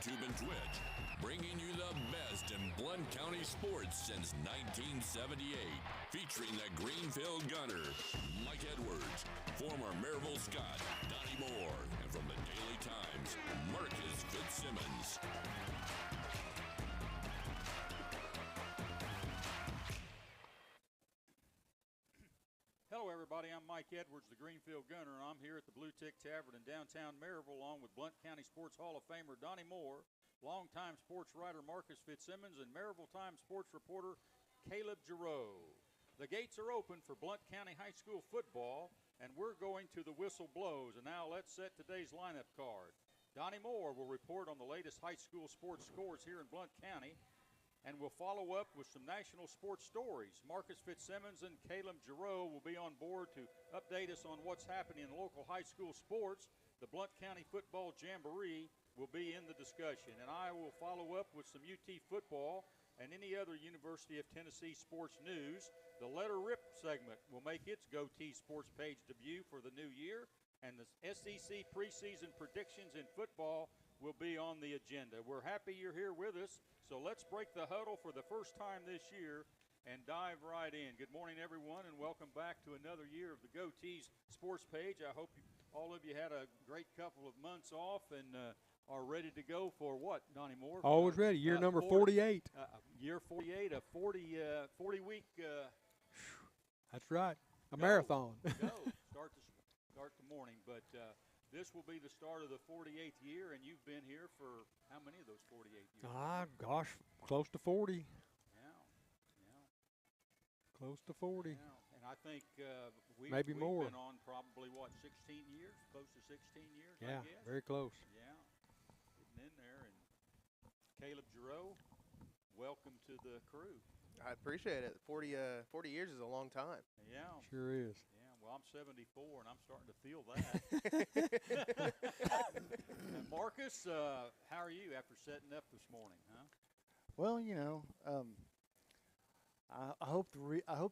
YouTube and Twitch, bringing you the best in Blount County sports since 1978. Featuring the Greenfield Gunner, Mike Edwards, former Maryville Scott, Donnie Moore, and from the Daily Times, Marcus Fitzsimmons. Hello, everybody. I'm Mike Edwards, the Greenfield Gunner, and I'm here at the Bluetick Tavern in downtown Maryville, along with Blount County Sports Hall of Famer Donnie Moore, longtime sports writer Marcus Fitzsimmons, and Maryville Times sports reporter Caleb Giroux. The gates are open for Blount County High School football, and we're going to the whistle blows. And now let's set today's lineup card. Donnie Moore will report on the latest high school sports scores here in Blount County, and we'll follow up with some national sports stories. Marcus Fitzsimmons and Caleb Giroux will be on board to update us on what's happening in local high school sports. The Blount County Football Jamboree will be in the discussion, and I will follow up with some UT football and any other University of Tennessee sports news. The Letter Rip segment will make its GoTeez sports page debut for the new year, and the SEC preseason predictions in football will be on the agenda. We're happy you're here with us. So let's break the huddle for the first time this year and dive right in. Good morning, everyone, and welcome back to another year of the GoTeez sports page. I hope all of you had a great couple of months off and are ready to go for what, Donnie Moore? Always ready. Year number 48. Year 48, a 40-week. That's right. A marathon. Start the morning, but this will be the start of the 48th year, and you've been here for how many of those 48 years? Gosh, close to 40. Yeah. Close to 40. Yeah. And I think we've more. Been on probably, 16 years? Close to 16 years, yeah, I guess? Very close. Yeah, getting in there. And Caleb Giroux, welcome to the crew. I appreciate it. 40 years is a long time. Yeah. Sure is. Well, I'm 74, and I'm starting to feel that. Marcus, how are you after setting up this morning, huh? Well, I hope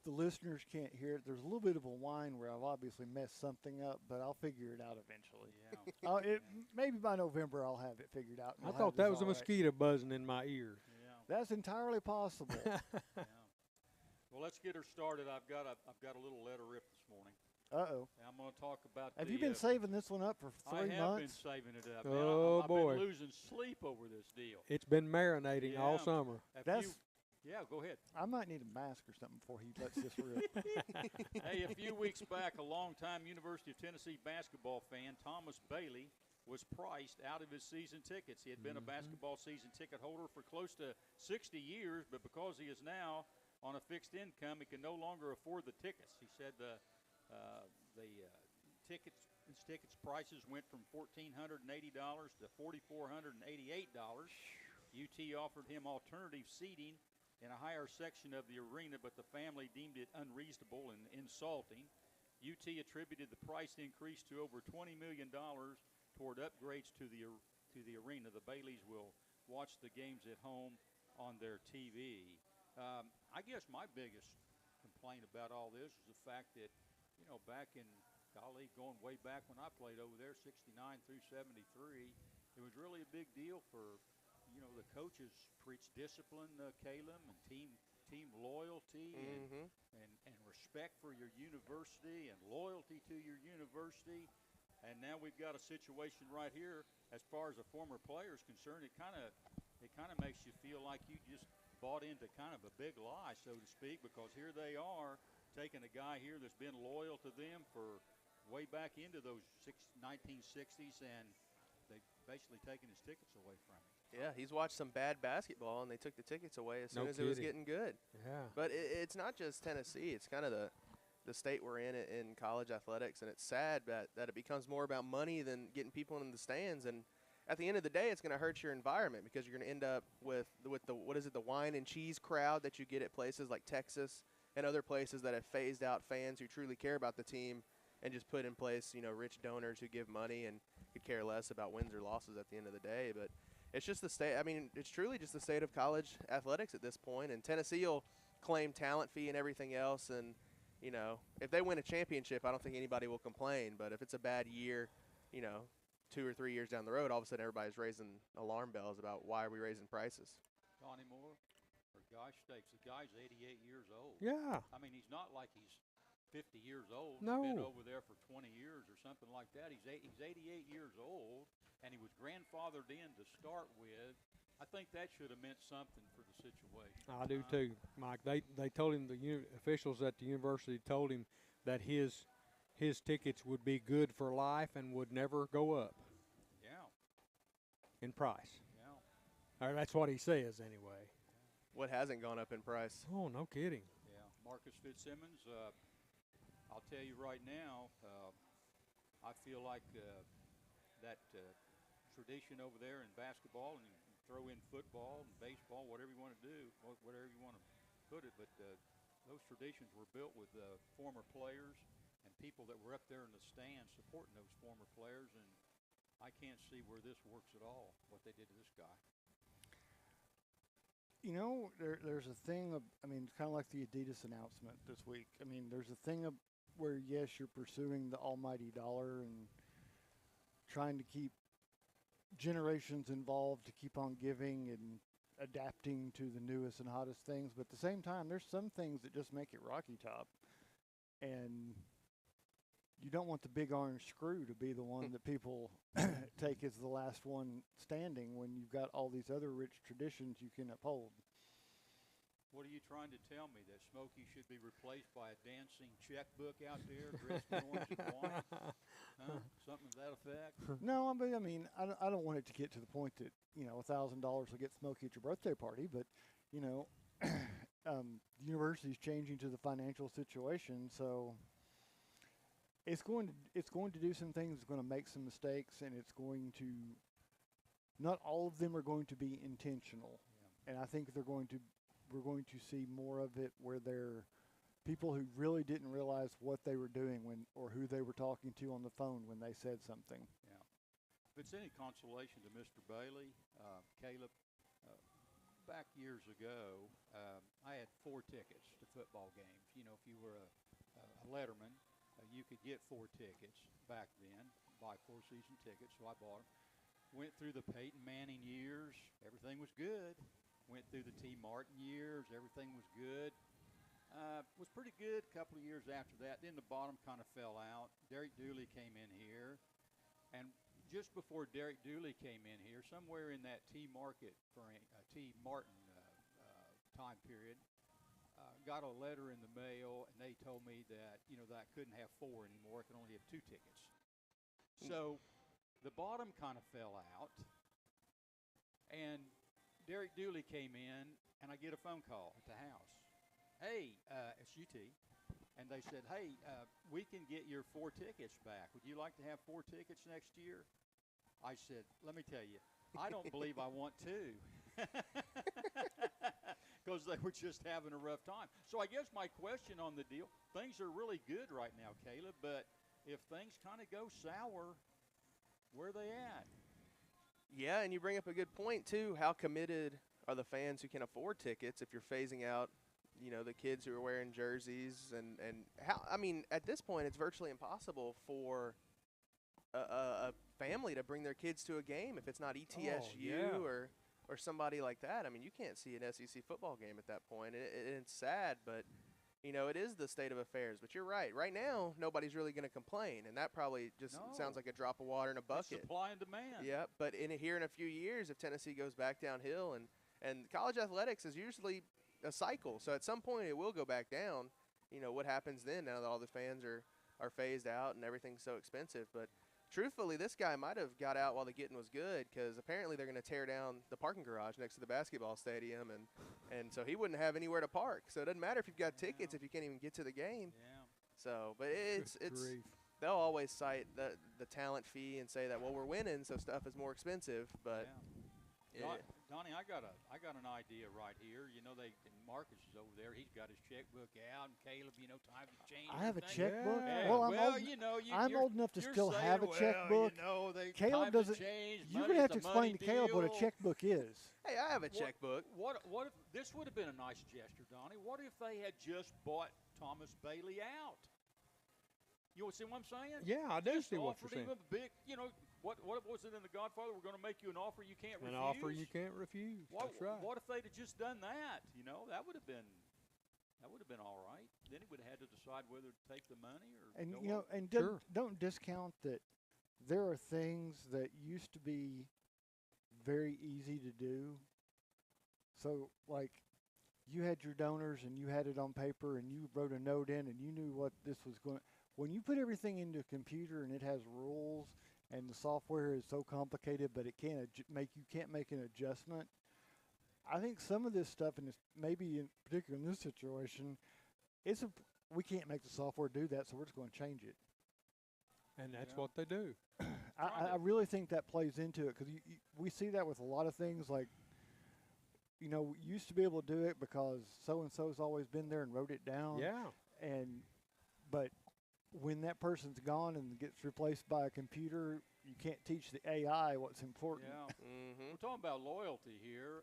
the listeners can't hear it. There's a little bit of a whine where I've obviously messed something up, but I'll figure it out eventually. Yeah. Maybe by November I'll have it figured out. I thought that was a mosquito buzzing in my ear. Yeah. That's entirely possible. Yeah. Well, let's get her started. I've got a little letter rip this morning. Uh-oh. I'm going to talk about Have you been saving this one up for 3 months? I have been saving it up. Oh, boy. I've been losing sleep over this deal. It's been marinating all summer. Go ahead. I might need a mask or something before he lets this rip. Hey, a few weeks back, a longtime University of Tennessee basketball fan, Thomas Bailey, was priced out of his season tickets. He had been a basketball season ticket holder for close to 60 years, but because he is now on a fixed income, he can no longer afford the tickets. He said the tickets prices went from $1,480 to $4,488. UT offered him alternative seating in a higher section of the arena, but the family deemed it unreasonable and insulting. UT attributed the price increase to over $20 million toward upgrades to the arena. The Baileys will watch the games at home on their TV. I guess my biggest complaint about all this is the fact that, back in, going way back when I played over there, 69 through 73, it was really a big deal for, the coaches preach discipline, Caleb, and team loyalty and respect for your university and loyalty to your university. And now we've got a situation right here, as far as a former player is concerned, it kind of makes you feel like you just bought into kind of a big lie, so to speak, because here they are taking a guy here that's been loyal to them for way back into those 1960s, and they've basically taken his tickets away from him. Yeah, he's watched some bad basketball, and they took the tickets away as soon as it was getting good. Yeah. But it's not just Tennessee. It's kind of the state we're in college athletics, and it's sad that it becomes more about money than getting people in the stands. And at the end of the day, it's going to hurt your environment because you're going to end up with the wine and cheese crowd that you get at places like Texas and other places that have phased out fans who truly care about the team and just put in place, rich donors who give money and could care less about wins or losses at the end of the day. But it's just the state. I mean, it's truly just the state of college athletics at this point. And Tennessee will claim talent fee and everything else. And, if they win a championship, I don't think anybody will complain. But if it's a bad year, 2 or 3 years down the road, all of a sudden everybody's raising alarm bells about why are we raising prices. Donnie Moore, for gosh sakes, the guy's 88 years old. Yeah. I mean, he's not like he's 50 years old. No. He's been over there for 20 years or something like that. He's 88 years old, and he was grandfathered in to start with. I think that should have meant something for the situation. I do too, Mike. They told him, officials at the university told him that his tickets would be good for life and would never go up Yeah, in price. yeah. Or that's what he says anyway. What hasn't gone up in price? Oh, no kidding. Yeah, Marcus Fitzsimmons, I'll tell you right now, I feel like that tradition over there in basketball, and you throw in football and baseball, whatever you want to do, whatever you want to put it, but those traditions were built with former players and people that were up there in the stands supporting those former players, and I can't see where this works at all, what they did to this guy. You know, there's a thing of, I mean, it's kind of like the Adidas announcement this week. I mean, there's a thing of where, yes, you're pursuing the almighty dollar and trying to keep generations involved to keep on giving and adapting to the newest and hottest things. But at the same time, there's some things that just make it Rocky Top. And you don't want the big orange screw to be the one that people take as the last one standing when you've got all these other rich traditions you can uphold. What are you trying to tell me, that Smokey should be replaced by a dancing checkbook out there dressed in orange and white? Huh? Something to that effect? No, I mean, I don't want it to get to the point that, you know, $1,000 will get Smokey at your birthday party, but, you know, the university's changing to the financial situation, so it's going to do some things. It's going to make some mistakes, and it's going to, not all of them are going to be intentional. Yeah. And I think we're going to see more of it where they're people who really didn't realize what they were doing or who they were talking to on the phone when they said something. Yeah. If it's any consolation to Mr. Bailey, Caleb, back years ago, I had 4 tickets to football games. You know, if you were a letterman, you could get 4 tickets back then, buy 4 season tickets, so I bought them. Went through the Peyton Manning years, everything was good. Went through the T. Martin years, everything was good. Was pretty good a couple of years after that. Then the bottom kind of fell out. Derek Dooley came in here, and just before Derek Dooley came in here, somewhere in that T. Martin time period, got a letter in the mail, and they told me that, you know, that I couldn't have 4 anymore. I could only have 2 tickets. So the bottom kind of fell out, and Derek Dooley came in, and I get a phone call at the house. Hey, it's UT. And they said, hey, we can get your 4 tickets back. Would you like to have 4 tickets next year? I said, let me tell you, I don't believe I want to. Because they were just having a rough time. So I guess my question on the deal, things are really good right now, Caleb, but if things kind of go sour, where are they at? Yeah, and you bring up a good point, too. How committed are the fans who can afford tickets if you're phasing out, you know, the kids who are wearing jerseys? And how, I mean, at this point, it's virtually impossible for a family to bring their kids to a game if it's not ETSU or somebody like that. I mean, you can't see an SEC football game at that point. It's sad, but, you know, it is the state of affairs. But you're right. Right now, nobody's really going to complain, and that probably just sounds like a drop of water in a bucket. It's supply and demand. Yeah, but here in a few years, if Tennessee goes back downhill, and college athletics is usually a cycle, so at some point it will go back down. You know, what happens then now that all the fans are phased out and everything's so expensive? But truthfully, this guy might have got out while the getting was good, because apparently they're going to tear down the parking garage next to the basketball stadium, and so he wouldn't have anywhere to park. So it doesn't matter if you've got tickets if you can't even get to the game. Yeah. So, but it's they'll always cite the talent fee and say that, well, we're winning, so stuff is more expensive. But Donnie, I got an idea right here. You know, Marcus is over there. He's got his checkbook out, and Caleb, you know, times have changed. I have a everything. checkbook. Yeah. Well, I'm old enough to still saying, have a checkbook. You know, Caleb doesn't. You're gonna have to explain to Caleb what a checkbook is. Hey, I have a checkbook. What if this would have been a nice gesture, Donnie? What if they had just bought Thomas Bailey out? You see what I'm saying? Yeah, I do just see what you're offered him saying. a big, you know, What was it in The Godfather? We're going to make you an offer you can't refuse. An offer you can't refuse. That's right. What if they'd have just done that? You know, that would have been all right. Then he would have had to decide whether to take the money or. And go you know, on. and Sure. don't discount that there are things that used to be very easy to do. So, like, you had your donors and you had it on paper and you wrote a note in and you knew what this was going. When you put everything into a computer and it has rules and the software is so complicated, but it can't can't make an adjustment. I think some of this stuff, and maybe in particular in this situation, we can't make the software do that, so we're just going to change it. And that's Yeah. what they do. I really think that plays into it because we see that with a lot of things. Like, you know, we used to be able to do it because so and so's always been there and wrote it down. Yeah. But when that person's gone and gets replaced by a computer, you can't teach the AI what's important. Yeah. Mm-hmm. We're talking about loyalty here.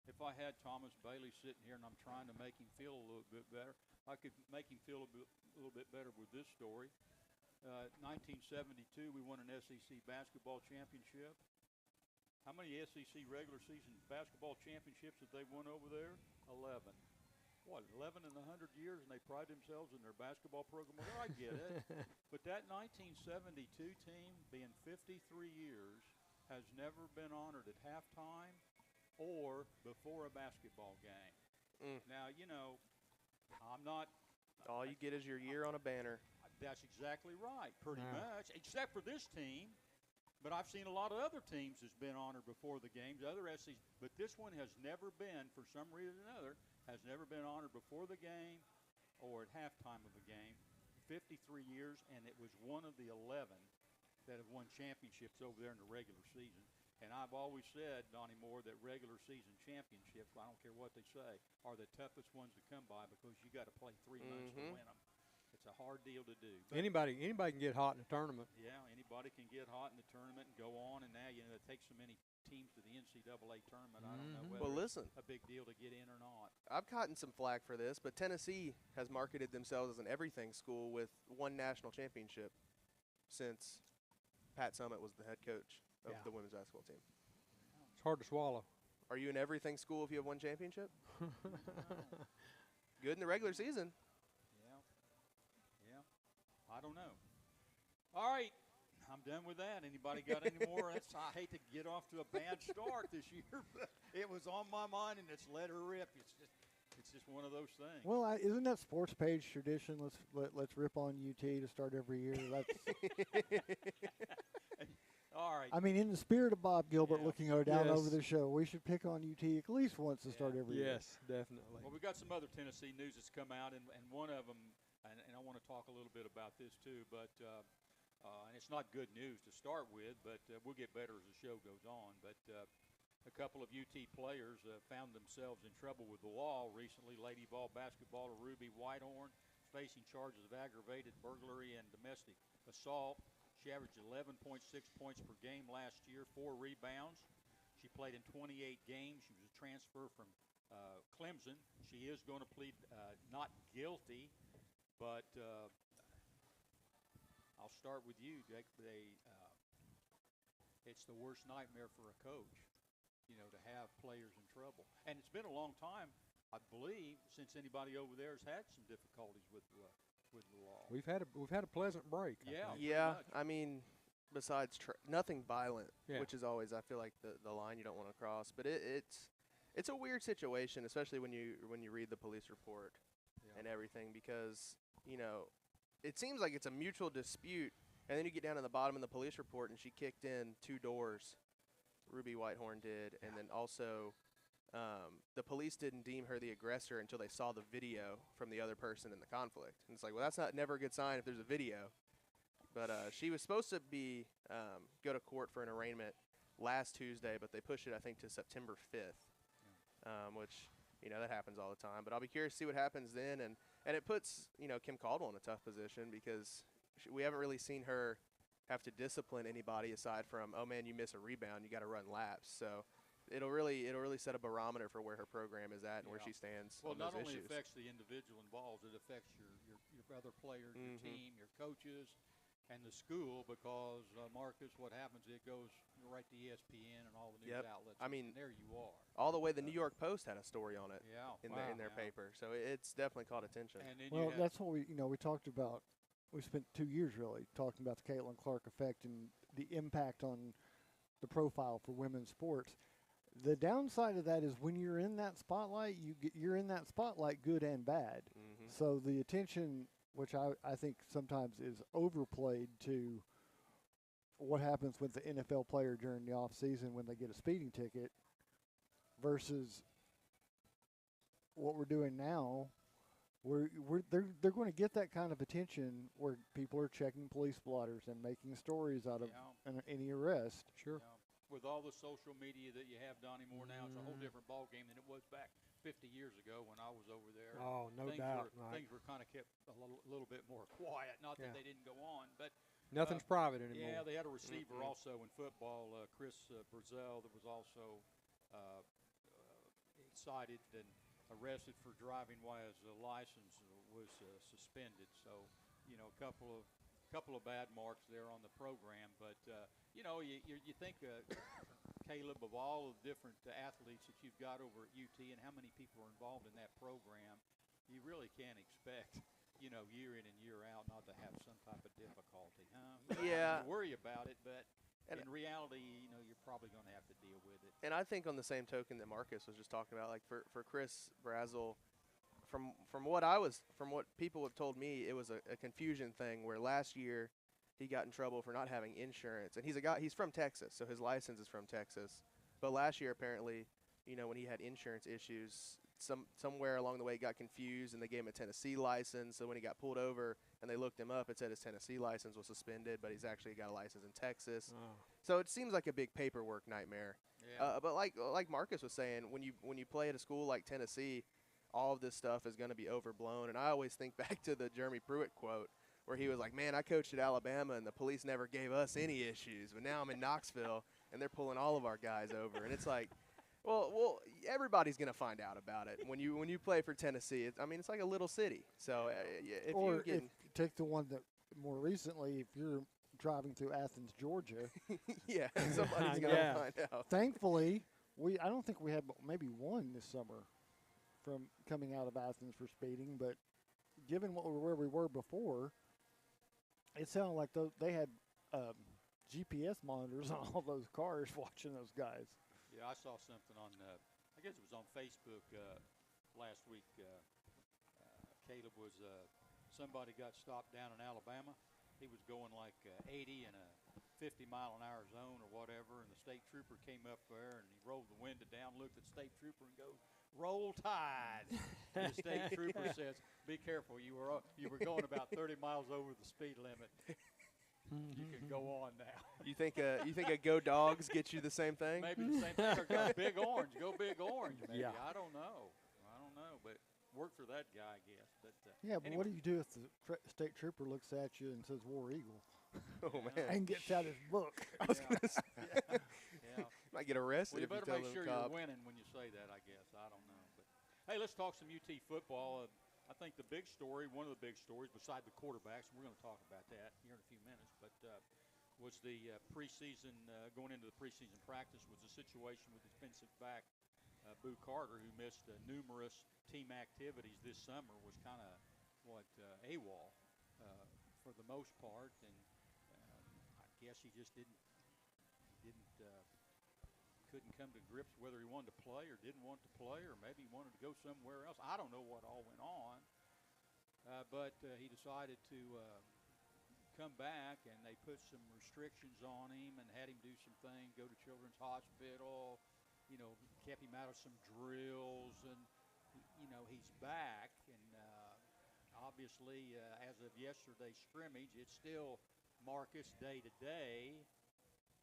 If I had Thomas Bailey sitting here and I'm trying to make him feel a little bit better, I could make him feel a little bit better with this story. 1972, we won an SEC basketball championship. How many SEC regular season basketball championships have they won over there? 11. What, 11 in 100 years, and they pride themselves in their basketball program? Well, I get it. But that 1972 team, being 53 years, has never been honored at halftime or before a basketball game. Now, you know, I'm not. All you get is your year on a banner. That's exactly right, pretty Yeah. much, except for this team. But I've seen a lot of other teams that's been honored before the games, other SEC. But this one has never been, for some reason or another, has never been honored before the game or at halftime of the game. 53 years, and it was one of the 11 that have won championships over there in the regular season. And I've always said, Donnie Moore, that regular season championships, I don't care what they say, are the toughest ones to come by because you got to play 3 months to win them. It's a hard deal to do. But Anybody can get hot in a tournament. yeah, anybody can get hot in the tournament and go on. And now, you know, it takes so many teams to the NCAA tournament. I don't know whether Well, listen, it's a big deal to get in or not. I've gotten some flack for this, but Tennessee has marketed themselves as an everything school with one national championship since Pat Summitt was the head coach of Yeah. the women's basketball team. It's hard to swallow. Are you an everything school if you have one championship? Good in the regular season. Yeah. I don't know. All right. I'm done with that. Anybody got any more? I hate to get off to a bad start this year, but it was on my mind, and it's let her rip. It's just one of those things. Well, isn't that sports page tradition? Let's rip on UT to start every year. That's All right. I mean, in the spirit of Bob Gilbert Yeah. looking down Yes. over the show, we should pick on UT at least once to start every year. Yes, definitely. Well, we got some other Tennessee news that's come out, and one of them, and I want to talk a little bit about this too, but and it's not good news to start with, but we'll get better as the show goes on. But a couple of UT players found themselves in trouble with the law recently. Lady Vol basketballer Ruby Whitehorn is facing charges of aggravated burglary and domestic assault. She averaged 11.6 points per game last year, 4 rebounds. She played in 28 games. She was a transfer from Clemson. She is going to plead not guilty, but I'll start with you, Jake. It's the worst nightmare for a coach, you know, to have players in trouble. And it's been a long time, I believe, since anybody over there has had some difficulties with the law. We've had a pleasant break. I Yeah. think. Yeah, much. I mean, besides nothing violent, Yeah. which is always, I feel like, the line you don't want to cross. But it's a weird situation, especially when you read the police report and everything, because, you know, it seems like it's a mutual dispute, and then you get down to the bottom of the police report, and she kicked in 2 doors, Ruby Whitehorn did, and then also the police didn't deem her the aggressor until they saw the video from the other person in the conflict. And it's like, well, that's never a good sign if there's a video. But she was supposed to be go to court for an arraignment last Tuesday, but they pushed it, I think, to September 5th, which, you know, that happens all the time. But I'll be curious to see what happens then. And it puts, you know, Kim Caldwell in a tough position because we haven't really seen her have to discipline anybody aside from, oh, man, you miss a rebound, you got to run laps. So it'll really set a barometer for where her program is at and where she stands Well, on not those only issues. affects the individual involved, it affects your other players, your team, your coaches, and the school, because Marcus, what happens? It goes right to ESPN and all the news Yep. outlets. I mean, and there you are. all the way the New York Post had a story on it Yeah, in their paper, so it's definitely caught attention. And then Well, that's what we talked about. We spent 2 years really talking about the Caitlin Clark effect and the impact on the profile for women's sports. The downside of that is when you're in that spotlight, you're in that spotlight, good and bad. Mm-hmm. So the attention, which I think sometimes is overplayed to what happens with the NFL player during the off season when they get a speeding ticket, versus what we're doing now. They're going to get that kind of attention where people are checking police blotters and making stories out of any arrest. Sure. With all the social media that you have, Donnie Moore, now it's a whole different ball game than it was back 50 years ago when I was over there. Oh, no doubt. Things were kind of kept a little bit more quiet. Not that they didn't go on, but nothing's private anymore. Yeah, they had a receiver also in football, Chris Brazell, that was also cited and arrested for driving while his license was suspended. So, a couple of bad marks there on the program, but you think, Caleb, of all of the different athletes that you've got over at UT and how many people are involved in that program, you really can't expect, year in and year out not to have some type of difficulty, huh? Yeah. You worry about it, but in reality, you're probably going to have to deal with it. And I think on the same token that Marcus was just talking about, like for Chris Brazel, from what people have told me, it was a confusion thing where last year he got in trouble for not having insurance, and he's from Texas, so his license is from Texas. But last year apparently, when he had insurance issues, somewhere along the way he got confused and they gave him a Tennessee license. So when he got pulled over and they looked him up, it said his Tennessee license was suspended, but he's actually got a license in Texas. Oh. So it seems like a big paperwork nightmare. Yeah. But like Marcus was saying, when you play at a school like Tennessee, all of this stuff is going to be overblown. And I always think back to the Jeremy Pruitt quote where he was like, man, I coached at Alabama and the police never gave us any issues. But now I'm in Knoxville and they're pulling all of our guys over. And it's like, well, everybody's going to find out about it. When you play for Tennessee, it's like a little city. So if you take the one that more recently, if you're driving through Athens, Georgia. Yeah, somebody's going to find out. Thankfully, I don't think we had maybe one this summer from coming out of Athens for speeding, but given where we were before, it sounded like they had GPS monitors on all those cars watching those guys. Yeah, I saw something on, I guess it was on Facebook last week. Caleb was, somebody got stopped down in Alabama. He was going like 80 in a 50-mile-an-hour zone or whatever, and the state trooper came up there, and he rolled the window down, looked at the state trooper, and goes, "Roll Tide." And the state trooper says, "Be careful, you were going about 30 miles over the speed limit. You can go on now." You think a Go Dogs gets you the same thing? Maybe the same thing. Or go Big Orange. Go Big Orange, maybe. Yeah. I don't know. But worked for that guy, I guess. But yeah, but anyway. what do you do if the state trooper looks at you and says War Eagle? Oh, man. And gets out his book. I was going to say. Yeah. Might get arrested Well, you if better tell make them sure cop. you're winning when you say that, I guess. I don't know. But hey, let's talk some UT football. I think the big story, one of the big stories, beside the quarterbacks, and we're going to talk about that here in a few minutes, but was the preseason, going into the preseason practice, was the situation with defensive back Boo Carter, who missed numerous team activities this summer, was kind of AWOL for the most part, and I guess he just couldn't come to grips whether he wanted to play or didn't want to play, or maybe he wanted to go somewhere else. I don't know what all went on, but he decided to come back, and they put some restrictions on him and had him do some things, go to Children's Hospital, kept him out of some drills, and he's back, and obviously as of yesterday's scrimmage, it's still Marcus day to day.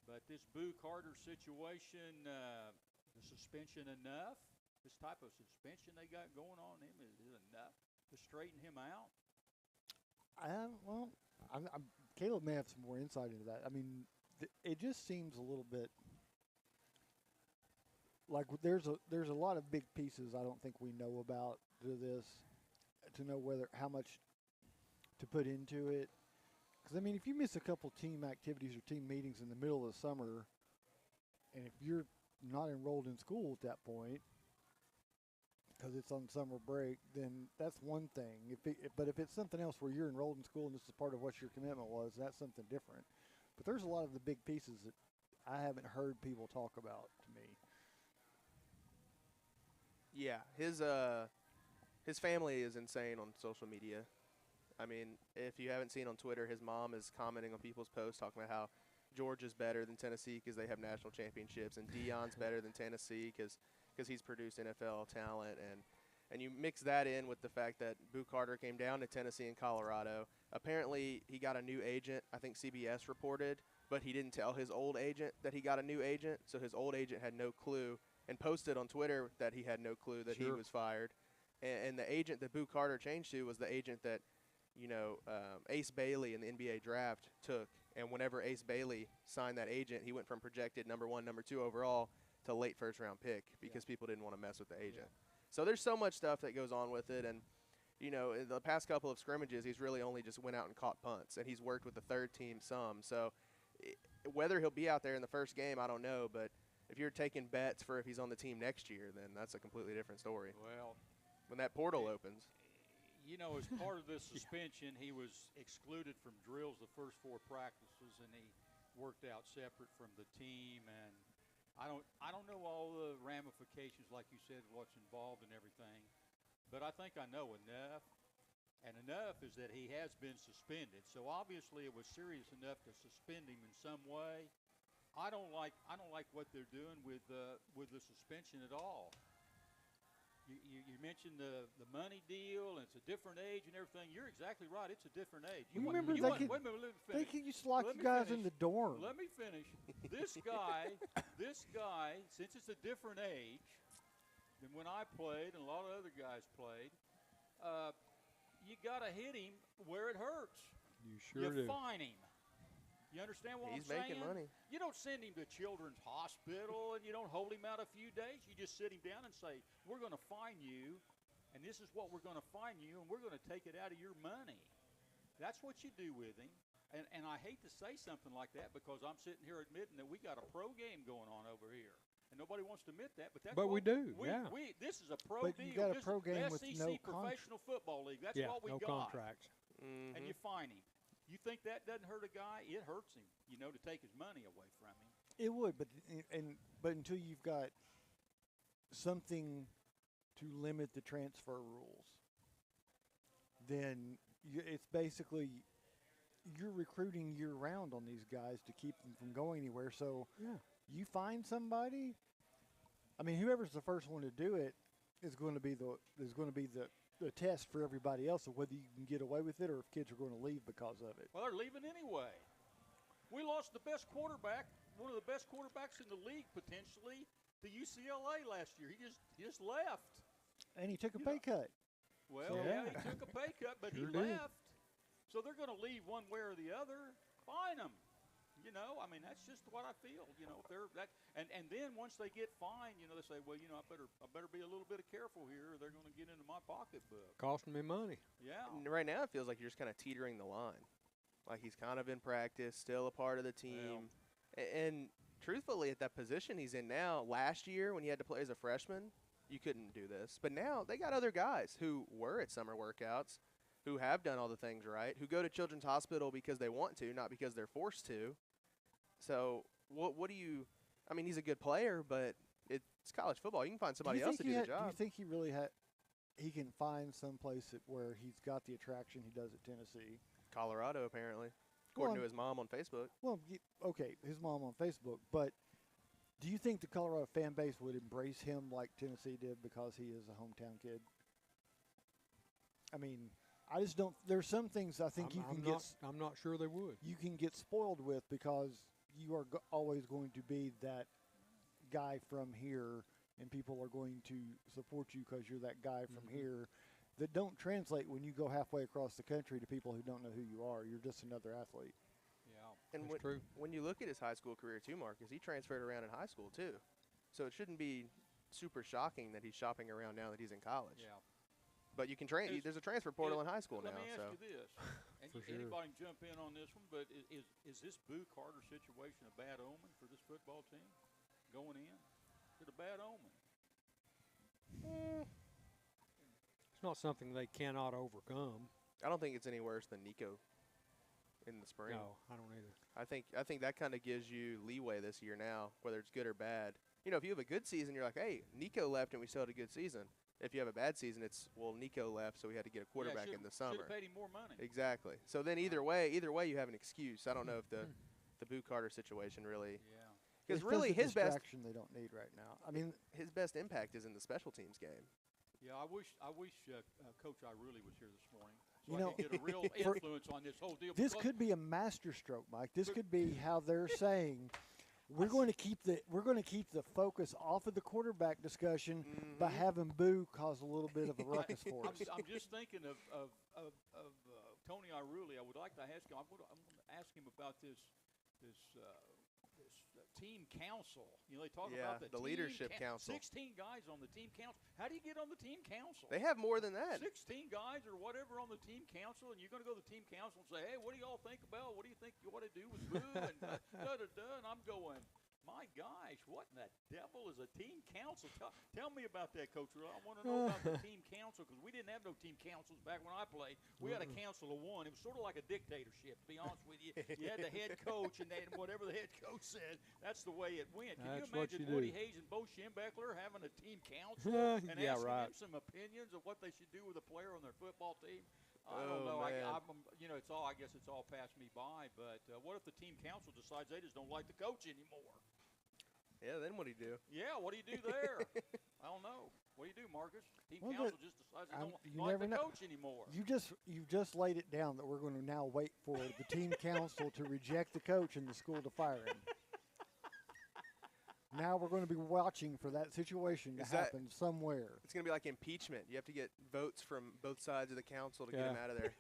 But this Boo Carter situation, the suspension enough? This type of suspension they got going on him, is it enough to straighten him out? Caleb may have some more insight into that. I mean, it just seems a little bit like there's a lot of big pieces I don't think we know about to this, to know how much to put into it. Because, I mean, if you miss a couple team activities or team meetings in the middle of the summer, and if you're not enrolled in school at that point, because it's on summer break, then that's one thing. But if it's something else where you're enrolled in school and this is part of what your commitment was, that's something different. But there's a lot of the big pieces that I haven't heard people talk about to me. Yeah, his family is insane on social media. I mean, if you haven't seen on Twitter, his mom is commenting on people's posts talking about how Georgia's better than Tennessee because they have national championships, and Deion's better than Tennessee because he's produced NFL talent, and you mix that in with the fact that Boo Carter came down to Tennessee and Colorado. Apparently, he got a new agent. I think CBS reported, but he didn't tell his old agent that he got a new agent, so his old agent had no clue and posted on Twitter that he had no clue that he was fired. And the agent that Boo Carter changed to was the agent that, Ace Bailey in the NBA draft took. And whenever Ace Bailey signed that agent, he went from projected number 1, number 2 overall to late first-round pick because people didn't want to mess with the agent. So there's so much stuff that goes on with it. And, in the past couple of scrimmages, he's really only just went out and caught punts. And he's worked with the third team some. So whether he'll be out there in the first game, I don't know. But if you're taking bets for if he's on the team next year, then that's a completely different story. Well, when that portal opens. As part of this suspension, he was excluded from drills the first 4 practices, and he worked out separate from the team. And I don't know all the ramifications, like you said, what's involved and everything, but I think I know enough. And enough is that he has been suspended. So obviously it was serious enough to suspend him in some way. I don't like what they're doing with the suspension at all. You mentioned the money deal, and it's a different age and everything. You're exactly right. It's a different age. Wait a minute, they used to lock you guys in the dorm. Let me finish. This guy, since it's a different age than when I played and a lot of other guys played, you got to hit him where it hurts. You sure do. You fine him. You understand what I'm saying? He's making money. You don't send him to Children's Hospital and you don't hold him out a few days. You just sit him down and say, we're going to fine you, and this is what we're going to fine you, and we're going to take it out of your money. That's what you do with him. And I hate to say something like that because I'm sitting here admitting that we got a pro game going on over here. And nobody wants to admit that, but that's we do. This is a pro but deal. You got a pro this game is with SEC no Professional Football League. That's what we no got. Contracts. Mm-hmm. And you fine him. You think that doesn't hurt a guy? It hurts him, to take his money away from him. It would, but until you've got something to limit the transfer rules, then it's basically you're recruiting year-round on these guys to keep them from going anywhere. So you find somebody. I mean, whoever's the first one to do it is going to be the test for everybody else of whether you can get away with it or if kids are going to leave because of it. Well, they're leaving anyway. We lost the best quarterback, one of the best quarterbacks in the league potentially, to UCLA last year. He just left. And he took a pay cut. Well, he took a pay cut, but he left. So they're going to leave one way or the other. Fine them. That's just what I feel. If they're that, and then once they get fined, they say, well, I better be a little bit careful here, or they're going to get into my pocketbook. Costing me money. Yeah. And right now, it feels like you're just kind of teetering the line. Like he's kind of in practice, still a part of the team. And truthfully, at that position he's in now, last year when he had to play as a freshman, you couldn't do this. But now they got other guys who were at summer workouts, who have done all the things right, who go to Children's Hospital because they want to, not because they're forced to. So what do you – I mean, he's a good player, but it's college football. You can find somebody else to do the job. Do you think he really he can find some place where he's got the attraction he does at Tennessee? Colorado, apparently, according to his mom on Facebook. Well, okay, his mom on Facebook. But do you think the Colorado fan base would embrace him like Tennessee did because he is a hometown kid? I mean – I just don't. There's some things I think I'm not sure they would. You can get spoiled with because you are always going to be that guy from here, and people are going to support you because you're that guy from here. That don't translate when you go halfway across the country to people who don't know who you are. You're just another athlete. Yeah, and when you look at his high school career too, Marcus, he transferred around in high school too, so it shouldn't be super shocking that he's shopping around now that he's in college. Yeah. But you can train. There's a transfer portal in high school now. Let me ask you this, and For sure. anybody can jump in on this one, but is this Boo Carter situation a bad omen for this football team going in? Is it a bad omen? It's not something they cannot overcome. I don't think it's any worse than Nico in the spring. No, I don't either. I think that kind of gives you leeway this year now, whether it's good or bad. You know, if you have a good season, you're like, hey, Nico left and we still had a good season. If you have a bad season, it's, well, Nico left, so we had to get a quarterback in the summer. Should have paid him more money. Exactly. So then either way you have an excuse. I don't know if the Boo Carter situation really. Yeah. Because It's really just a his best distraction they don't need right now. I mean, his best impact is in the special teams game. Yeah, I wish Coach Iruli was here this morning, so You I know, could get a real influence on this whole deal. this because- could be a masterstroke, Mike. This could be how they're saying we're going to keep the focus off of the quarterback discussion by having Boo cause a little bit of a ruckus for us. I'm just thinking of Tony Iruli. I would like to ask him. I'm going to ask him about this team council. You know, they talk about the team leadership council. 16 guys on the team council. How do you get on the team council? They have more than that. 16 guys or whatever on the team council, and you're going to go to the team council and say, hey, what do y'all think about? What do you think you ought to do with Boo? And and I'm going, my gosh, what in the devil is a team council? Tell me about that, Coach. I want to know about the team council because we didn't have no team councils back when I played. We had a council of one. It was sort of like a dictatorship, to be honest with you. You had the head coach, and then whatever the head coach said, that's the way it went. Can you That's what imagine you Woody do. Hayes and Bo Schembechler having a team council and Yeah, asking right. them some opinions of what they should do with a player on their football team? I don't Oh, know. man. It's all. I guess it's all passed me by. But what if the team council decides they just don't like the coach anymore? Yeah, then what do you do? Yeah, what do you do there? I don't know. What do you do, Marcus? Team Well, council just decides they don't you like never the know. coach anymore. You've just laid it down that we're going to now wait for the team council to reject the coach and the school to fire him. Now we're going to be watching for that situation to Is that- happen somewhere. It's going to be like impeachment. You have to get votes from both sides of the council to get Yeah. him out of there.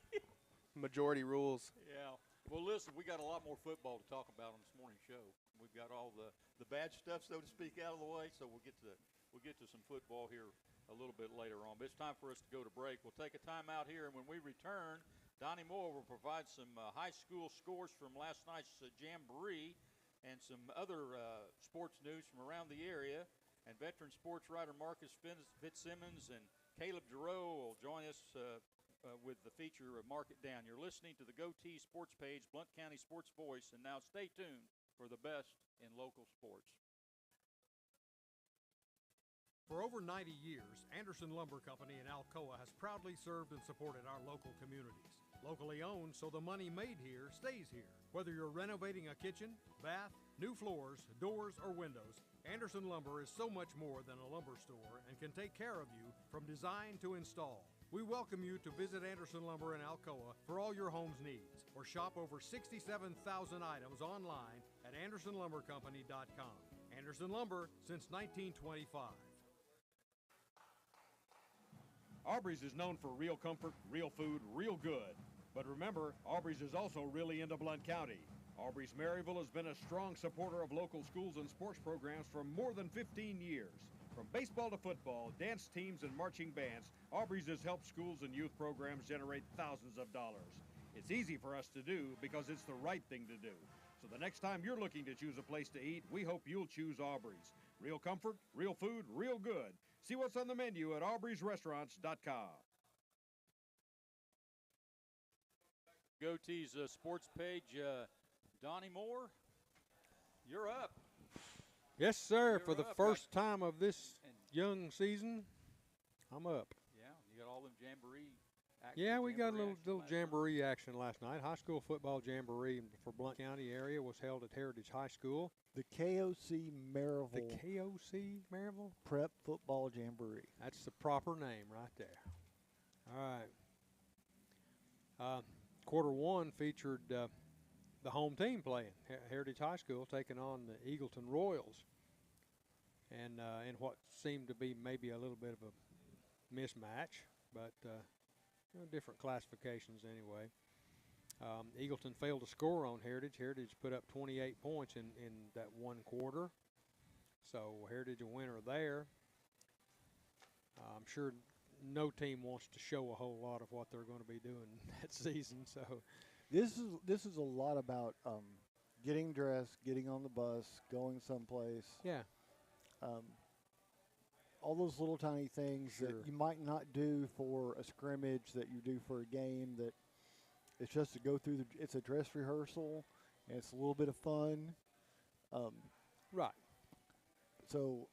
Majority rules. Yeah. Well, listen, we got a lot more football to talk about on this morning's show. We've got all the bad stuff, so to speak, out of the way. So we'll get to some football here a little bit later on. But it's time for us to go to break. We'll take a time out here, and when we return, Donnie Moore will provide some high school scores from last night's jamboree and some other sports news from around the area. And veteran sports writer Marcus Fitzsimmons and Caleb Giroux will join us with the feature of Mark It Down. You're listening to the GoTeez Sports Page, Blount County Sports Voice, and now stay tuned for the best in local sports. For over 90 years, Anderson Lumber Company in Alcoa has proudly served and supported our local communities. Locally owned, so the money made here stays here. Whether you're renovating a kitchen, bath, new floors, doors, or windows, Anderson Lumber is so much more than a lumber store and can take care of you from design to install. We welcome you to visit Anderson Lumber in Alcoa for all your home's needs, or shop over 67,000 items online at AndersonLumberCompany.com. Anderson Lumber since 1925. Aubrey's is known for real comfort, real food, real good. But remember, Aubrey's is also really into Blount County. Aubrey's Maryville has been a strong supporter of local schools and sports programs for more than 15 years. From baseball to football, dance teams, and marching bands, Aubrey's has helped schools and youth programs generate thousands of dollars. It's easy for us to do because it's the right thing to do. So the next time you're looking to choose a place to eat, we hope you'll choose Aubrey's. Real comfort, real food, real good. See what's on the menu at aubreysrestaurants.com. GoTeez sports page, Donnie Moore, you're up. Yes, sir. You're For the up. first time of this And- young season, I'm up. Yeah, you got all them jamboree. Yeah, we got a little action last night. jamboree action last night. High school football jamboree for Blount County area was held at Heritage High School. The KOC The Maryville KOC Maryville? Prep Football Jamboree. That's the proper name right there. All right. Quarter one featured the home team playing, Heritage High School taking on the Eagleton Royals. And in what seemed to be maybe a little bit of a mismatch, but different classifications anyway. Eagleton failed to score on Heritage. Heritage put up 28 points in that one quarter. So Heritage a winner there. I'm sure no team wants to show a whole lot of what they're going to be doing that season. So This is a lot about getting dressed, getting on the bus, going someplace. yeah, All those little tiny things that Sure. you might not do for a scrimmage that you do for a game. That it's just to go through. It's a dress rehearsal, and it's a little bit of fun. right. So,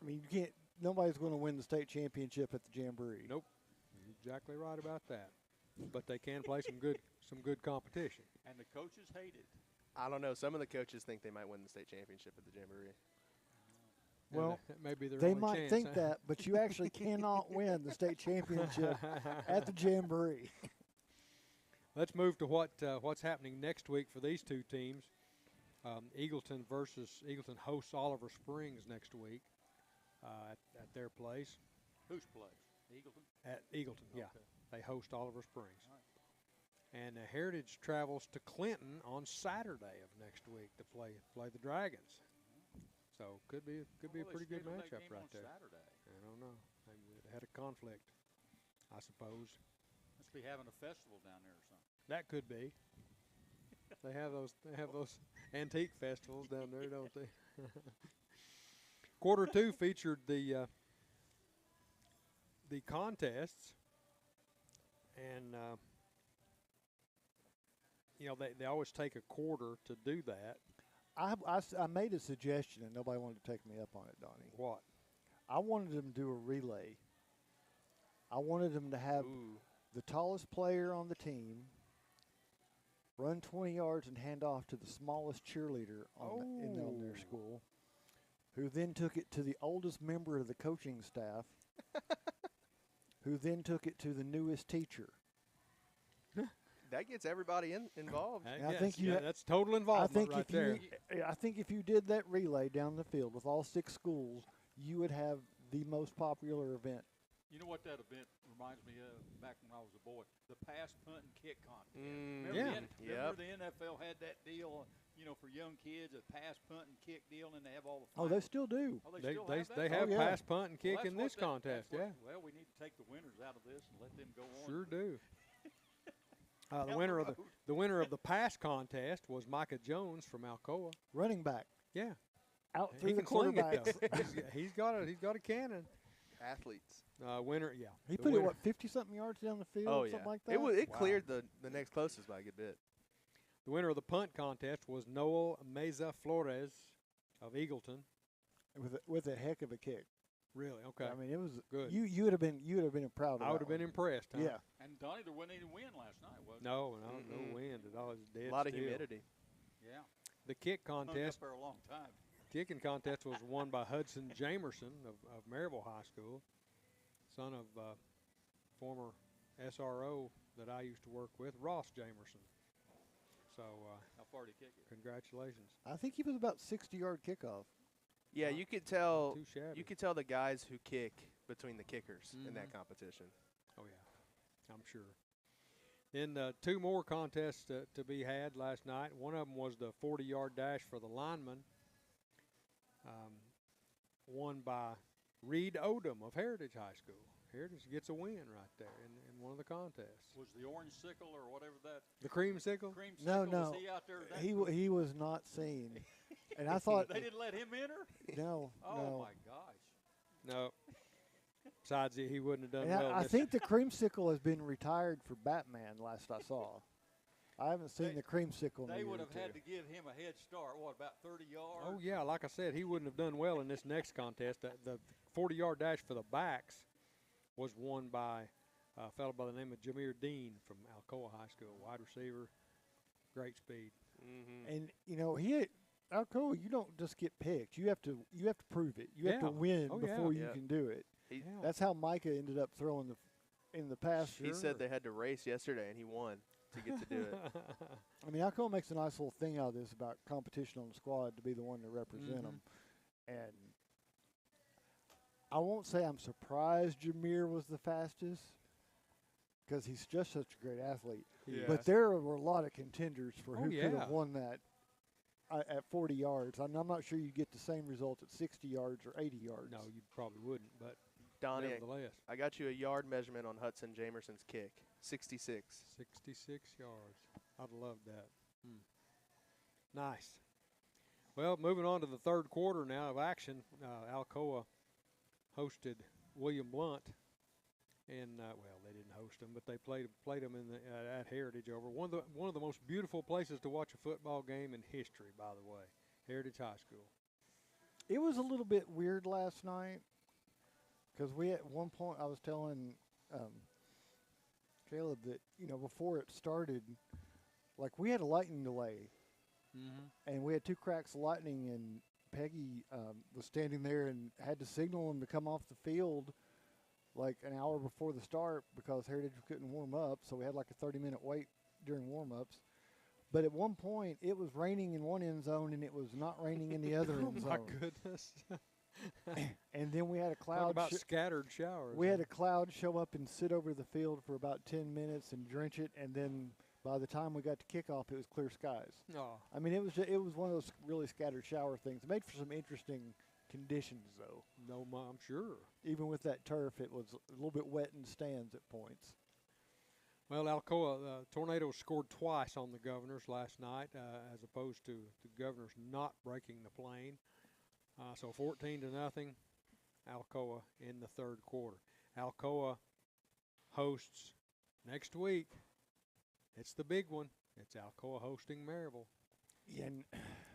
I mean, you can't. Nobody's going to win the state championship at the Jamboree. Nope, you're exactly right about that. But they can play some good competition. And the coaches hate it. I don't know. Some of the coaches think they might win the state championship at the Jamboree. And Well, that may be their They only might chance, think huh? that, but you actually cannot win the state championship at the Jamboree. Let's move to what's happening next week for these two teams. Eagleton hosts Oliver Springs next week at their place. Who's plays? Eagleton? At Eagleton, yeah. Okay. They host Oliver Springs. All right. And Heritage travels to Clinton on Saturday of next week to play the Dragons. So could be a Well, they pretty good scheduled that matchup game right on there. Saturday. I don't know. They had a conflict, I suppose. Must be having a festival down there or something. That could be. They have those antique festivals down there, don't they? Quarter two featured the contests, and they always take a quarter to do that. I made a suggestion and nobody wanted to take me up on it, Donnie. What? I wanted them to do a relay. I wanted them to have the tallest player on the team run 20 yards and hand off to the smallest cheerleader on their school, who then took it to the oldest member of the coaching staff, who then took it to the newest teacher. That gets everybody involved. I think that's total involvement right there. I think if you did that relay down the field with all 6 schools, you would have the most popular event. You know what that event reminds me of back when I was a boy? The pass, punt, and kick contest. Yeah. Remember the NFL had that deal, for young kids, a pass, punt, and kick deal, and they have all the Oh, they still do. Oh, They still have that? they have Oh, yeah. pass, punt, and kick Well, in that's this what contest. that's Yeah, what- Well, we need to take the winners out of this and let them go on. sure do. The Down winner the the winner of the pass contest was Micah Jones from Alcoa. Running back Yeah, out he through the can sling it quarterbacks. though. he's got a cannon. Athletes. Winner, yeah. He The put it winner- 50-something yards down the field, Oh, yeah. something like that. It Wow. cleared the next closest by a good bit. The winner of the punt contest was Noel Meza Flores of Eagleton. with a heck of a kick. Really? Okay. I mean, it was Good. You would have been proud of I that would have been one. impressed. Huh? Yeah. And Donnie, there wasn't any wind last night, was No Mm-mm. wind at all. It's dead A lot of still. humidity. there? Yeah. The kick Hung up contest, there a long time. kicking contest was won by Hudson Jamerson of Maryville High School, son of former SRO that I used to work with, Ross Jamerson. So How far did he kick it? congratulations. I think he was about 60-yard kickoff. Yeah, you could tell. Too shabby. You could tell the guys who kick between the kickers in Mhm. that competition. Oh, yeah, I'm sure. Then 2 more contests to be had last night. One of them was the 40-yard dash for the lineman, won by Reed Odom of Heritage High School. Heritage gets a win right there in one of the contests. Was the orange sickle or whatever that The creamsicle? cream No, sickle, no. was he out there? That He was not seen. And I thought, They didn't let him enter? no, Oh, no. my gosh. No. Besides, he wouldn't have done And well. in I this- think the creamsicle has been retired for Batman, last I saw. I haven't seen the creamsicle in a They year would or have had two. to give him a head start, what, about 30 yards? Oh, yeah, like I said, he wouldn't have done well in this next contest. The 40-yard dash for the backs was won by a fellow by the name of Jameer Dean from Alcoa High School, wide receiver, great speed. Mm-hmm. And Alcoa, you don't just get picked. You have to prove it. You have to Yeah. win Oh, yeah. before you Yeah. can do it. He, Yeah. That's how Micah ended up throwing in the past. he said they had to race yesterday, and he won to get to do it. I mean, Alcoa makes a nice little thing out of this about competition on the squad to be the one to represent them. And I won't say I'm surprised Jameer was the fastest because he's just such a great athlete. Yeah. But there were a lot of contenders for Oh, who could yeah. have won that at 40 yards. I'm not sure you get the same result at 60 yards or 80 yards. No, you probably wouldn't. But Donnie, nevertheless. I got you a yard measurement on Hudson Jamerson's kick. 66. 66 yards. I'd love that. Nice. Well, moving on to the third quarter now of action, Alcoa hosted William Blunt. And well, they didn't host them, but they played them in at Heritage over one of the most beautiful places to watch a football game in history. By the way, Heritage High School. It was a little bit weird last night because we at one point I was telling Caleb that before it started, like we had a lightning delay, and we had 2 cracks of lightning, and Peggy was standing there and had to signal him to come off the field like an hour before the start because Heritage couldn't warm up, so we had like a 30-minute wait during warm-ups. But at one point, it was raining in one end zone, and it was not raining in the other end zone. Oh, my goodness. And then we had a cloud. Talk about scattered showers. We had a cloud show up and sit over the field for about 10 minutes and drench it, and then by the time we got to kickoff, it was clear skies. Oh. I mean, it was one of those really scattered shower things. It made for some interesting conditions, though. No, I'm sure. Even with that turf, it was a little bit wet in the stands at points. Well, Alcoa Tornadoes scored twice on the Governors last night, as opposed to the Governors not breaking the plane. So 14-0, Alcoa in the third quarter. Alcoa hosts next week. It's the big one. It's Alcoa hosting Maryville. Yeah, and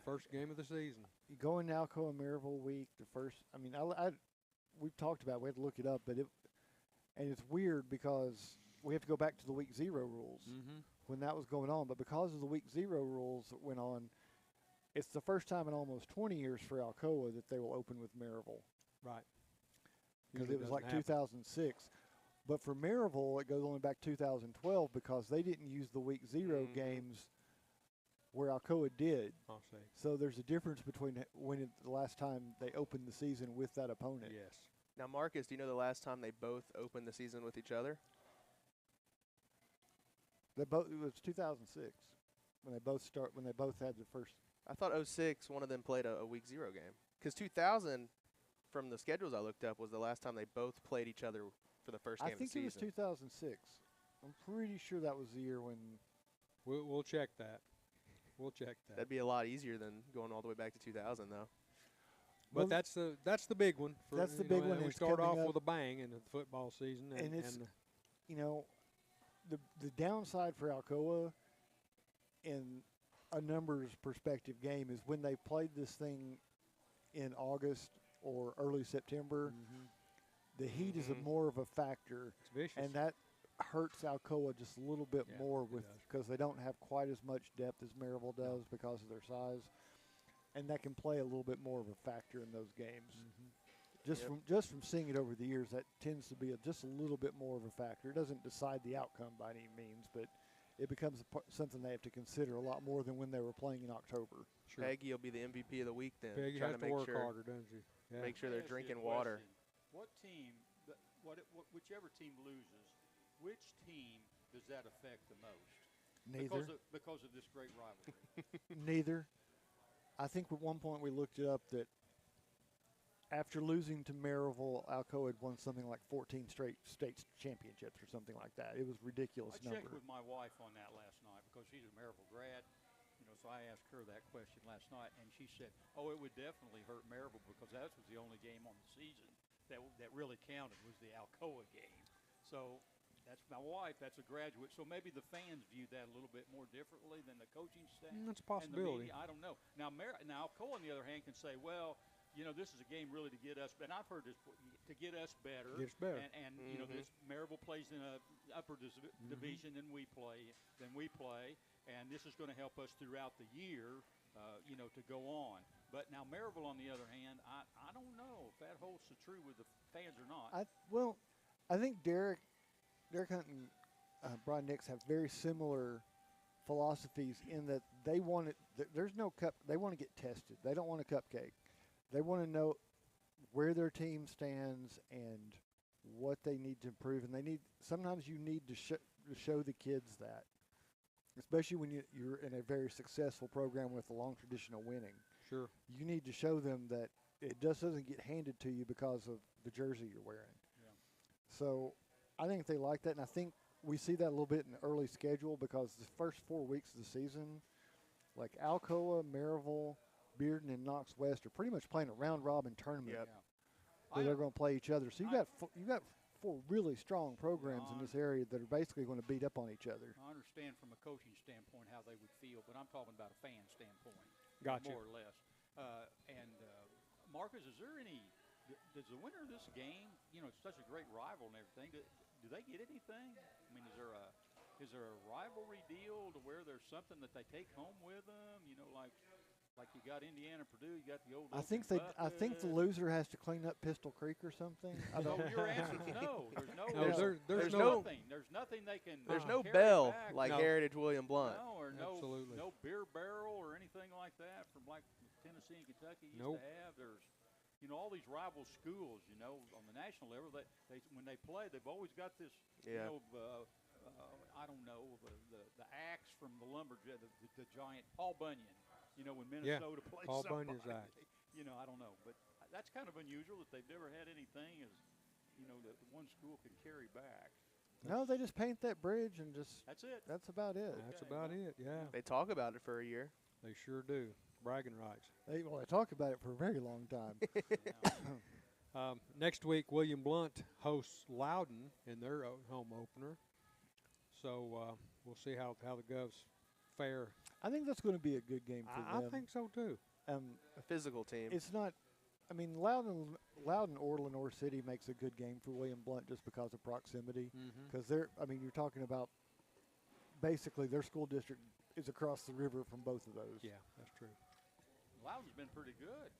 first game of the season. You go in Alcoa Maryville week, the first. I mean, we've talked about it. We had to look it up, but it's weird because we have to go back to the week 0 rules when that was going on. But because of the week 0 rules that went on, it's the first time in almost 20 years for Alcoa that they will open with Maryville. Right. Because it was like 2006. But for Maryville, it goes only back 2012 because they didn't use the week 0 games where Alcoa did. I'll say. So there's a difference between the last time they opened the season with that opponent. Yes. Now, Marcus, do you know the last time they both opened the season with each other? It was 2006 when they both had the first. I thought 06, one of them played a week 0 game. Because 2000, from the schedules I looked up, was the last time they both played each other for the first game of the season. I think it was 2006. I'm pretty sure that was the year when. We'll check that. We'll check that. That'd be a lot easier than going all the way back to 2000, though. But that's the big one. That's the big one. And we start off with a bang in the football season. And it's, the downside for Alcoa in a numbers perspective game is when they played this thing in August or early September, the heat is more of a factor. It's vicious. And that hurts Alcoa just a little bit more because they don't have quite as much depth as Maryville does because of their size. And that can play a little bit more of a factor in those games. Just from seeing it over the years, that tends to be just a little bit more of a factor. It doesn't decide the outcome by any means, but it becomes something they have to consider a lot more than when they were playing in October. Sure. Peggy will be the MVP of the week then. Peggy trying has to to make work sure, harder, doesn't she? Yeah. Make sure they're drinking water. What team, whichever team loses, which team does that affect the most? Neither. Because of this great rivalry. Neither. I think at one point we looked it up that after losing to Maryville, Alcoa had won something like 14 straight state championships or something like that. It was a ridiculous number. I checked with my wife on that last night because she's a Maryville grad. So I asked her that question last night, and she said, it would definitely hurt Maryville because that was the only game on the season that really counted was the Alcoa game. So that's my wife. That's a graduate. So maybe the fans view that a little bit more differently than the coaching staff. That's a possibility. And the media. I don't know. Now Alcoa, on the other hand, can say, well, this is a game really to get us, and I've heard this, to get us better. Get us better. And this Maryville plays in a upper division than we play, and this is going to help us throughout the year, to go on. But now Maryville, on the other hand, I don't know if that holds true with the fans or not. I think Derek Hunt and Brian Nix have very similar philosophies in that they want it. There's no cup. They want to get tested. They don't want a cupcake. They want to know where their team stands and what they need to improve. And sometimes you need to show the kids that, especially when you're in a very successful program with a long tradition of winning. Sure. You need to show them that it just doesn't get handed to you because of the jersey you're wearing. So I think they like that, and I think we see that a little bit in the early schedule because the first 4 weeks of the season, like Alcoa, Maryville, Bearden, and Knox West are pretty much playing a round-robin tournament Yep. where they're going to play each other. So you got four really strong programs in this area that are basically going to beat up on each other. I understand from a coaching standpoint how they would feel, but I'm talking about a fan standpoint, Gotcha. more or less. Marcus, is there any? Does the winner of this game, it's such a great rival and everything, do they get anything? I mean, is there a rivalry deal to where there's something that they take home with them? Like you got Indiana, Purdue, you got the old. I think the loser has to clean up Pistol Creek or something. So your answer is no. There's no. There's nothing. There's nothing they can. There's no carry bell back. like No. Heritage William Blunt. No, or Absolutely. no beer barrel or anything like that from like Tennessee and Kentucky used Nope. to have. There's, all these rival schools, on the national level, they when they play, they've always got this, Yeah. I don't know, the axe from the lumberjack, the giant Paul Bunyan, when Minnesota plays Paul somebody. Bunyan's axe. I don't know, but that's kind of unusual that they've never had anything as, that one school can carry back. No, they just paint that bridge and just That's it. that's about it. That's about it, yeah. They talk about it for a year. They sure do. Bragging rights. They talk about it for a very long time. Next week, William Blunt hosts Loudon in their home opener. So we'll see how the Govs fare. I think that's going to be a good game for I them. think so, too. A physical team. It's not. I mean, Loudon or Lenore City makes a good game for William Blunt just because of proximity. Because they're. I mean, you're talking about basically their school district is across the river from both of those. Yeah, that's true. Loudon's been pretty good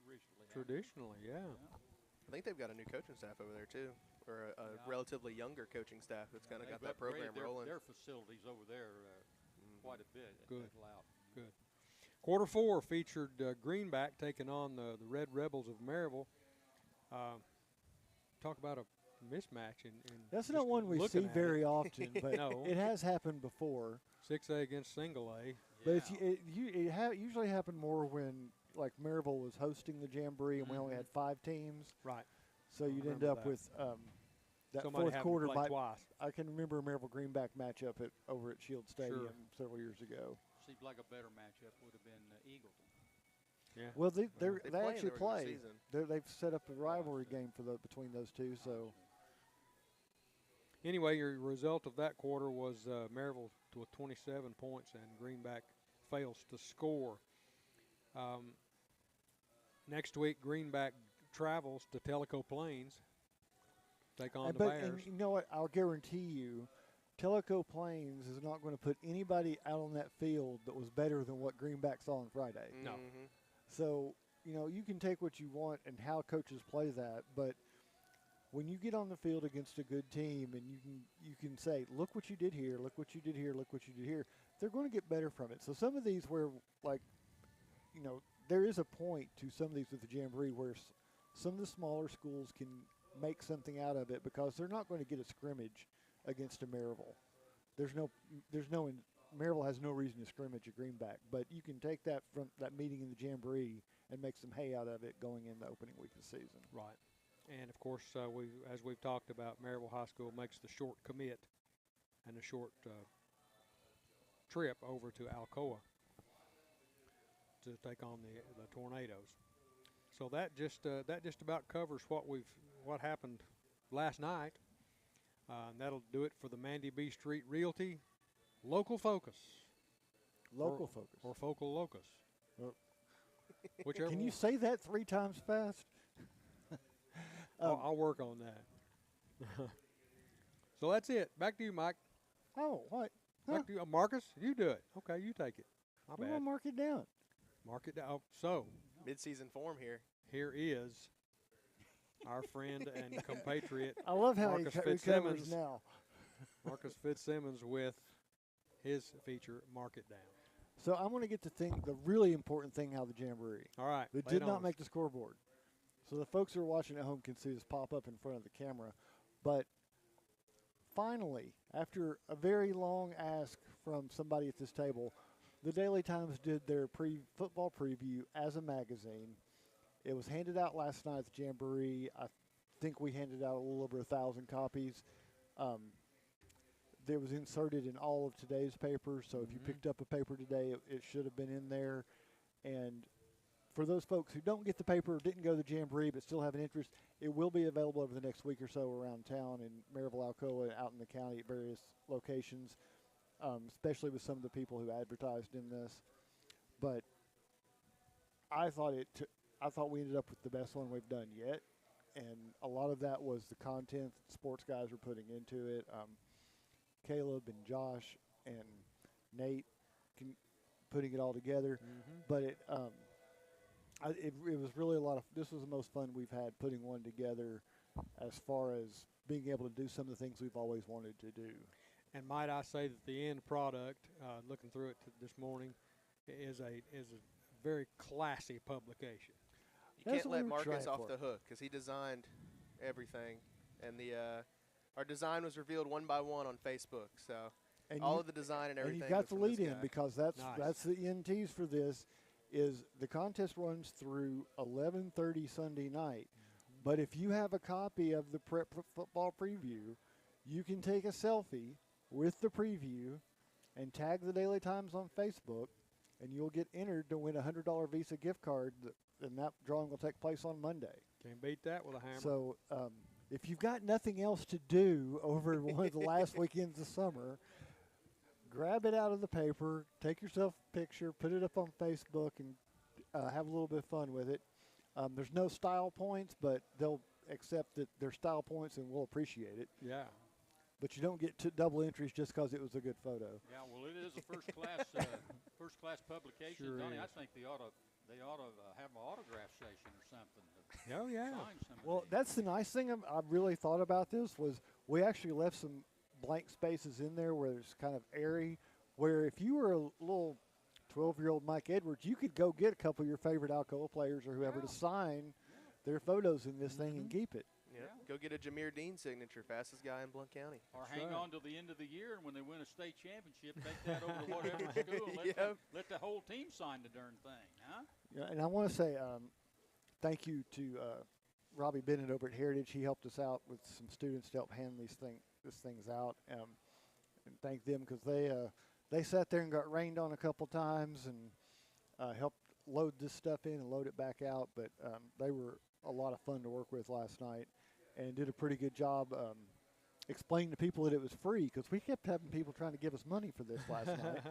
recently. Traditionally, yeah. I think they've got a new coaching staff over there too, or a relatively younger coaching staff that's kind of got that program rolling. Their facilities over there quite a bit. Good. At Loudon. Good. Quarter 4 featured Greenback taking on the Red Rebels of Maryville. Talk about a mismatch. That's just not one we looking see at very it. often, but No. it has happened before. 6A against single A. But it usually happened more when like Maryville was hosting the Jamboree and we only had 5 teams. Right. So you'd end remember up that. with that Somebody fourth having quarter. to play twice. I can remember a Maryville Greenback matchup over at Shield Stadium several years ago. Seems like a better matchup would have been Eagleton. Yeah. Well, they play in actually the regular play. season. They've set up a rivalry game between those two. So Anyway, your result of that quarter was Maryville with 27 points and Greenback fails to score. Next week, Greenback travels to Tellico Plains, take on the Bears. And you know what? I'll guarantee you, Tellico Plains is not going to put anybody out on that field that was better than what Greenback saw on Friday. No. So, you can take what you want and how coaches play that, but when you get on the field against a good team and you can say, look what you did here, look what you did here, look what you did here, they're going to get better from it. So some of these where, there is a point to some of these with the Jamboree where some of the smaller schools can make something out of it because they're not going to get a scrimmage against a Maryville. Maryville has no reason to scrimmage a Greenback, but you can take that from that meeting in the Jamboree and make some hay out of it going in the opening week of the season. Right. And, of course, as we've talked about, Maryville High School makes the short commit and a short trip over to Alcoa to take on the Tornadoes. So that just about covers what happened last night. And that'll do it for the Mandy B Street Realty Local Focus. Local focus. Or Focal Locus. Well, Whichever can you one. say that 3 times fast? I'll work on that. So that's it. Back to you, Mike. Oh, what? Back to you. Marcus, you do it. Okay, you take it. My We bad. want to mark it down. Mark it down. So Mid-season form here. here is our friend and compatriot I love how Marcus he recovers Fitzsimmons. now. Marcus Fitzsimmons with his feature, Mark It Down. So I'm going to get to the really important thing out of the Jamboree. All right. It lay did it not on make the scoreboard. So the folks who are watching at home can see this pop up in front of the camera. But finally, after a very long ask from somebody at this table, the Daily Times did their football preview as a magazine. It was handed out last night at the Jamboree. I think we handed out a little over 1,000 copies. It was inserted in all of today's papers, so if you picked up a paper today, it should have been in there. And for those folks who don't get the paper, didn't go to the Jamboree, but still have an interest, it will be available over the next week or so around town in Maryville, Alcoa, out in the county at various locations, especially with some of the people who advertised in this. But I thought we ended up with the best one we've done yet, and a lot of that was the content that sports guys were putting into it. Caleb and Josh and Nate putting it all together, but it was really a lot of. This was the most fun we've had putting one together, as far as being able to do some of the things we've always wanted to do. And might I say that the end product, looking through it this morning, is a very classy publication. You can't let Marcus off the hook because he designed everything, and our design was revealed one by one on Facebook. So all of the design and everything. And you got the was from lead this in guy. because that's the ENTs for this. Is the contest runs through 11:30 Sunday night, but if you have a copy of the prep football preview, you can take a selfie with the preview and tag the Daily Times on Facebook, and you'll get entered to win a $100 Visa gift card, and that drawing will take place on Monday. Can't beat that with a hammer. So if you've got nothing else to do over one of the last weekends of summer, grab it out of the paper, take yourself a picture, put it up on Facebook, and have a little bit of fun with it. There's no style points, but they'll accept that they're style points, and we'll appreciate it. Yeah. But you don't get double entries just because it was a good photo. Yeah, well, it is a first class publication. Sure Donnie, is. I think they ought to have an autograph session or something. Oh, yeah. Sign some of Well, these. that's the nice thing I really thought about this was we actually left some blank spaces in there where it's kind of airy, where if you were a little 12-year-old Mike Edwards, you could go get a couple of your favorite Alcoa players or whoever to sign their photos in this thing and keep it. Yeah. Go get a Jameer Dean signature, fastest guy in Blount County. Or hang on till the end of the year, and when they win a state championship, take that over to whatever school and let the whole team sign the darn thing, huh? Yeah, and I want to say thank you to Robbie Bennett over at Heritage. He helped us out with some students to help hand these things out, and thank them because they sat there and got rained on a couple times and helped load this stuff in and load it back out. But they were a lot of fun to work with last night and did a pretty good job explaining to people that it was free because we kept having people trying to give us money for this last night.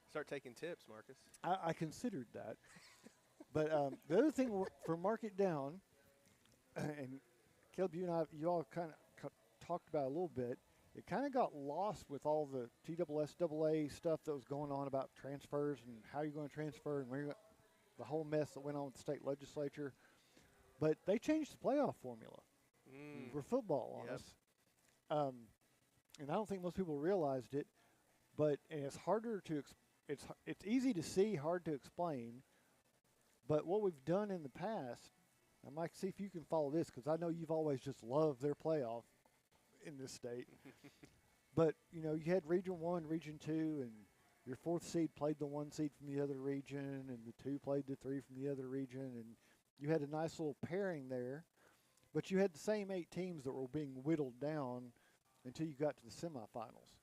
Start taking tips, Marcus. I considered that. But the other thing for Mark It Down, and Caleb, you all kind of talked about it a little bit, it kind of got lost with all the TSSAA stuff that was going on about transfers and how you're going to transfer and where the whole mess that went on with the state legislature. But they changed the playoff formula for football on us. And I don't think most people realized it, but and it's harder to it's easy to see, hard to explain. But what we've done in the past, I might see if you can follow this because I know you've always just loved their playoff in this state. But, you know, you had Region 1, Region 2, and your fourth seed played the one seed from the other region, and the two played the three from the other region, and you had a nice little pairing there. But you had the same 8 teams that were being whittled down until you got to the semifinals.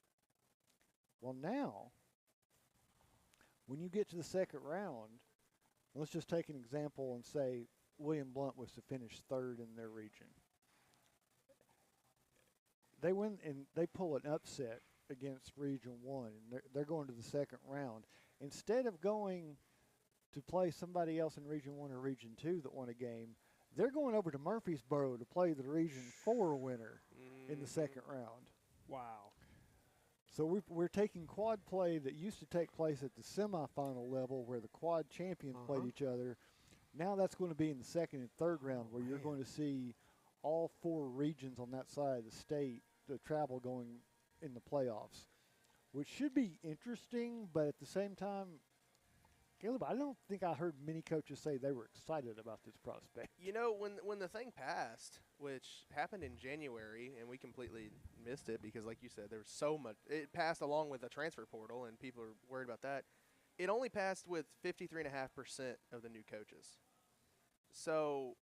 Well, now, when you get to the second round, let's just take an example and say William Blount was to finish third in their region. They win and they pull an upset against Region 1, and they're going to the second round. Instead of going to play somebody else in Region 1 or Region 2 that won a game, they're going over to Murfreesboro to play the Region 4 winner in the second round. Wow. So we're taking quad play that used to take place at the semifinal level where the quad champions played each other. Now that's going to be in the second and third round where you're going to see all 4 regions on that side of the state, the travel going in the playoffs, which should be interesting, but at the same time, Caleb, I don't think I heard many coaches say they were excited about this prospect. You know, when the thing passed, which happened in January, and we completely missed it because, like you said, there was so much. It passed along with the transfer portal, and people are worried about that. It only passed with 53.5% of the new coaches. So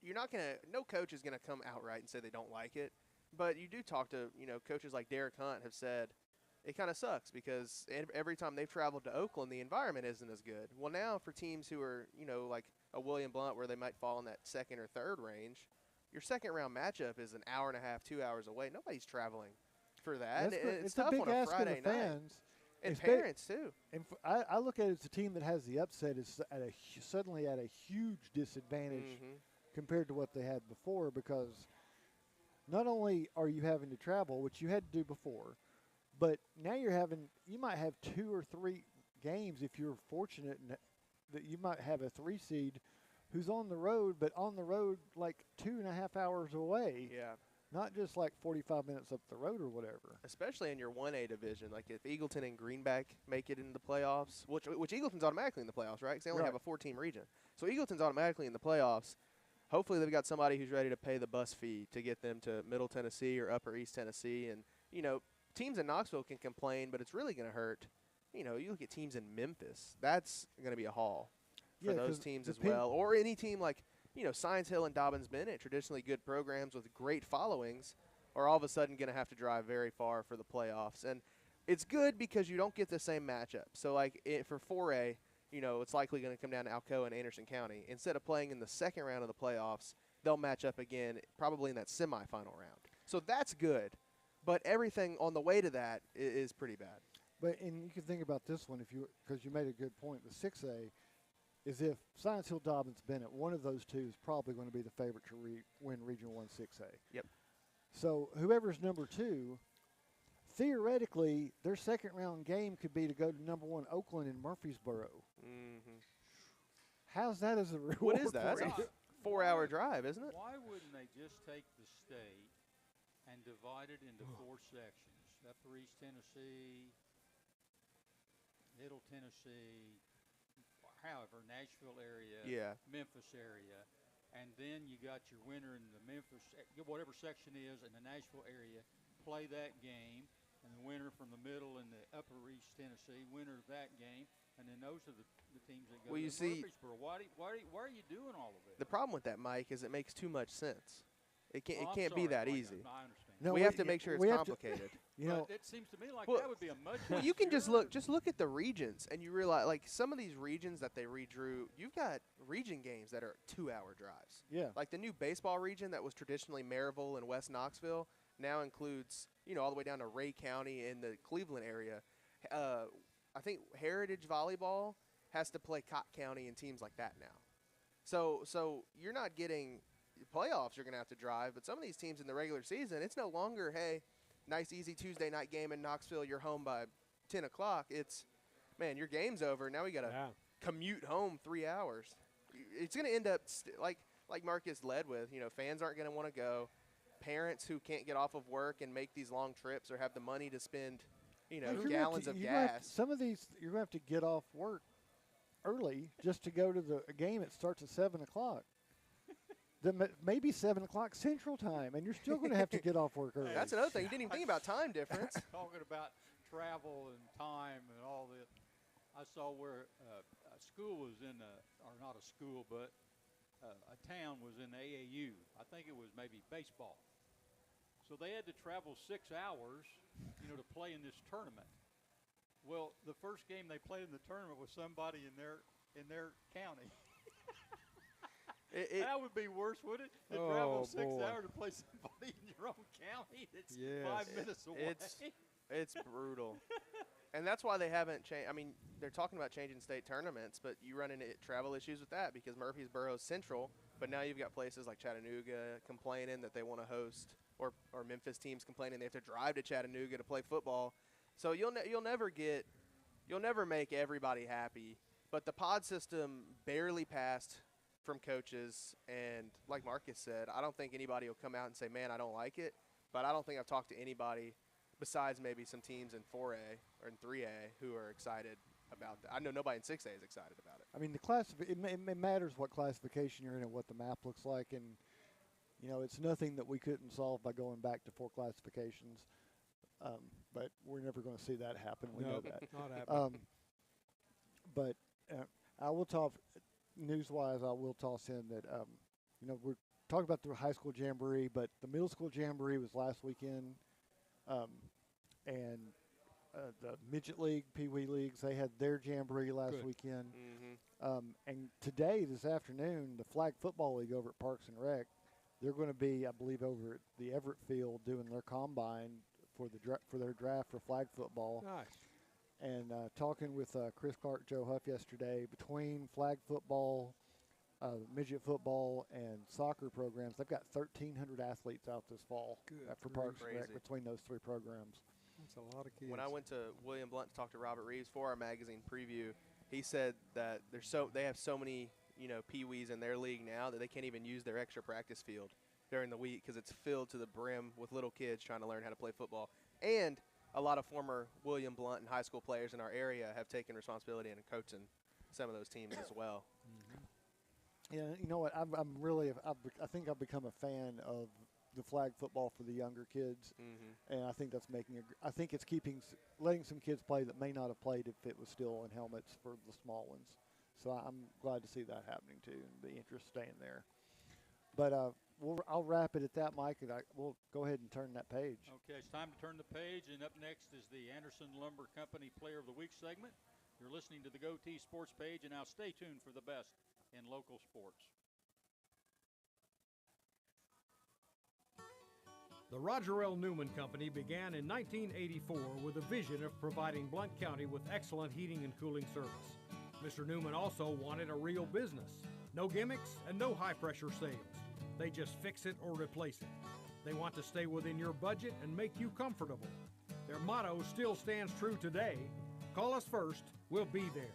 you're not gonna. No coach is gonna come outright and say they don't like it. But you do talk to coaches like Derek Hunt have said it kind of sucks because every time they've traveled to Oakland, the environment isn't as good. Well, now for teams who are like a William Blount where they might fall in that second or third range, your second round matchup is an hour and a half, 2 hours away. Nobody's traveling for that. It's a tough big on a ask of the Friday night. fans. And parents too. And I look at it as a team that has the upset is suddenly at a huge disadvantage compared to what they had before, because not only are you having to travel, which you had to do before, but now you might have 2 or 3 games if you're fortunate that you might have a 3 seed who's on the road, but on the road like 2.5 hours away. Yeah. Not just like 45 minutes up the road or whatever. Especially in your 1A division. Like if Eagleton and Greenback make it into the playoffs, which Eagleton's automatically in the playoffs, right? Because they only have a 4-team region. So Eagleton's automatically in the playoffs. Hopefully they've got somebody who's ready to pay the bus fee to get them to Middle Tennessee or Upper East Tennessee. And, teams in Knoxville can complain, but it's really going to hurt. You look at teams in Memphis. That's going to be a haul for those teams as well. Or any team like – Science Hill and Dobbins Bennett, traditionally good programs with great followings, are all of a sudden going to have to drive very far for the playoffs. And it's good because you don't get the same matchup. So, for 4A, it's likely going to come down to Alcoa and Anderson County. Instead of playing in the second round of the playoffs, they'll match up again probably in that semifinal round. So that's good. But everything on the way to that is pretty bad. And you can think about this one because you made a good point. The 6A is if Science Hill, Dobbins, Bennett, one of those two is probably going to be the favorite to win Region 1 6A. Yep. So whoever's number 2, theoretically, their second round game could be to go to number 1 Oakland in Murfreesboro. Mm-hmm. How's that as a reward? What is that? That's a 4-hour drive, isn't it? Why wouldn't they just take the state and divide it into 4 sections? Upper East Tennessee, Middle Tennessee, however, Nashville area, Memphis area, and then you got your winner in the Memphis, whatever section is in the Nashville area, play that game, and the winner from the Middle and the Upper East Tennessee, winner of that game, and then those are the teams that go to Murfreesboro. Why are you doing all of this? The problem with that, Mike, is it makes too much sense. It can't be that easy. I understand. No, we have to make sure it's complicated. It seems to me like that would be a much. Well, you can just look at the regions, and you realize like some of these regions that they redrew. You've got region games that are 2-hour drives. Yeah. Like the new baseball region that was traditionally Maryville and West Knoxville now includes all the way down to Ray County in the Cleveland area. I think Heritage Volleyball has to play Cott County and teams like that now. So you're not getting playoffs. You're going to have to drive, but some of these teams in the regular season, it's no longer, hey, nice easy Tuesday night game in Knoxville. You're home by 10 o'clock. It's, man, your game's over. Now we got to commute home 3 hours. It's going to end up like Marcus led with. Fans aren't going to want to go. Parents who can't get off of work and make these long trips or have the money to spend, gallons of gas. Some of these you're going to have to get off work early just to go to the game. It starts at 7 o'clock. Maybe 7 o'clock Central Time, and you're still going to have to get off work early. That's another thing. You didn't even think about time difference. Talking about travel and time and all that, I saw where a school was in, or not a school, but a town was in the AAU. I think it was maybe baseball. So they had to travel 6 hours, to play in this tournament. Well, the first game they played in the tournament was somebody in their county. That would be worse, wouldn't it? To travel 6 hours to play somebody in your own county that's 5 minutes away. It's brutal. And that's why they haven't changed. I mean, they're talking about changing state tournaments, but you run into travel issues with that because Murfreesboro is central, but now you've got places like Chattanooga complaining that they want to host, or Memphis teams complaining they have to drive to Chattanooga to play football. So you'll never make everybody happy. But the pod system barely passed from coaches, and like Marcus said, I don't think anybody will come out and say, man, I don't like it, but I don't think I've talked to anybody besides maybe some teams in 4A or in 3A who are excited about that. I know nobody in 6A is excited about it. I mean, it matters what classification you're in and what the map looks like, and it's nothing that we couldn't solve by going back to 4 classifications, but we're never going to see that happen. We know that. Not happening. But I will talk news-wise. I will toss in that talked about the high school jamboree, but the middle school jamboree was last weekend, and the midget league, pee wee leagues, they had their jamboree last weekend. And today, this afternoon, the flag football league over at Parks and Rec, they're going to be, I believe, over at the Everett Field doing their combine for their draft for flag football. Nice. And talking with Chris Clark, Joe Huff yesterday, between flag football, midget football, and soccer programs, they've got 1,300 athletes out this fall for Parks and Rec between those three programs. That's a lot of kids. When I went to William Blunt to talk to Robert Reeves for our magazine preview, he said that they have so many pee-wees in their league now that they can't even use their extra practice field during the week because it's filled to the brim with little kids trying to learn how to play football. And a lot of former William Blunt and high school players in our area have taken responsibility in coaching some of those teams as well. Yeah, you know what? I think I've become a fan of the flag football for the younger kids, and I think that's I think it's letting some kids play that may not have played if it was still in helmets for the small ones. So I'm glad to see that happening too, and be interested staying there. But I'll wrap it at that, Mike, and we'll go ahead and turn that page. Okay, it's time to turn the page, and up next is the Anderson Lumber Company Player of the Week segment. You're listening to the GoTeez Sports page, and now stay tuned for the best in local sports. The Roger L. Newman Company began in 1984 with a vision of providing Blount County with excellent heating and cooling service. Mr. Newman also wanted a real business. No gimmicks and no high-pressure sales. They just fix it or replace it. They want to stay within your budget and make you comfortable. Their motto still stands true today. Call us first, we'll be there.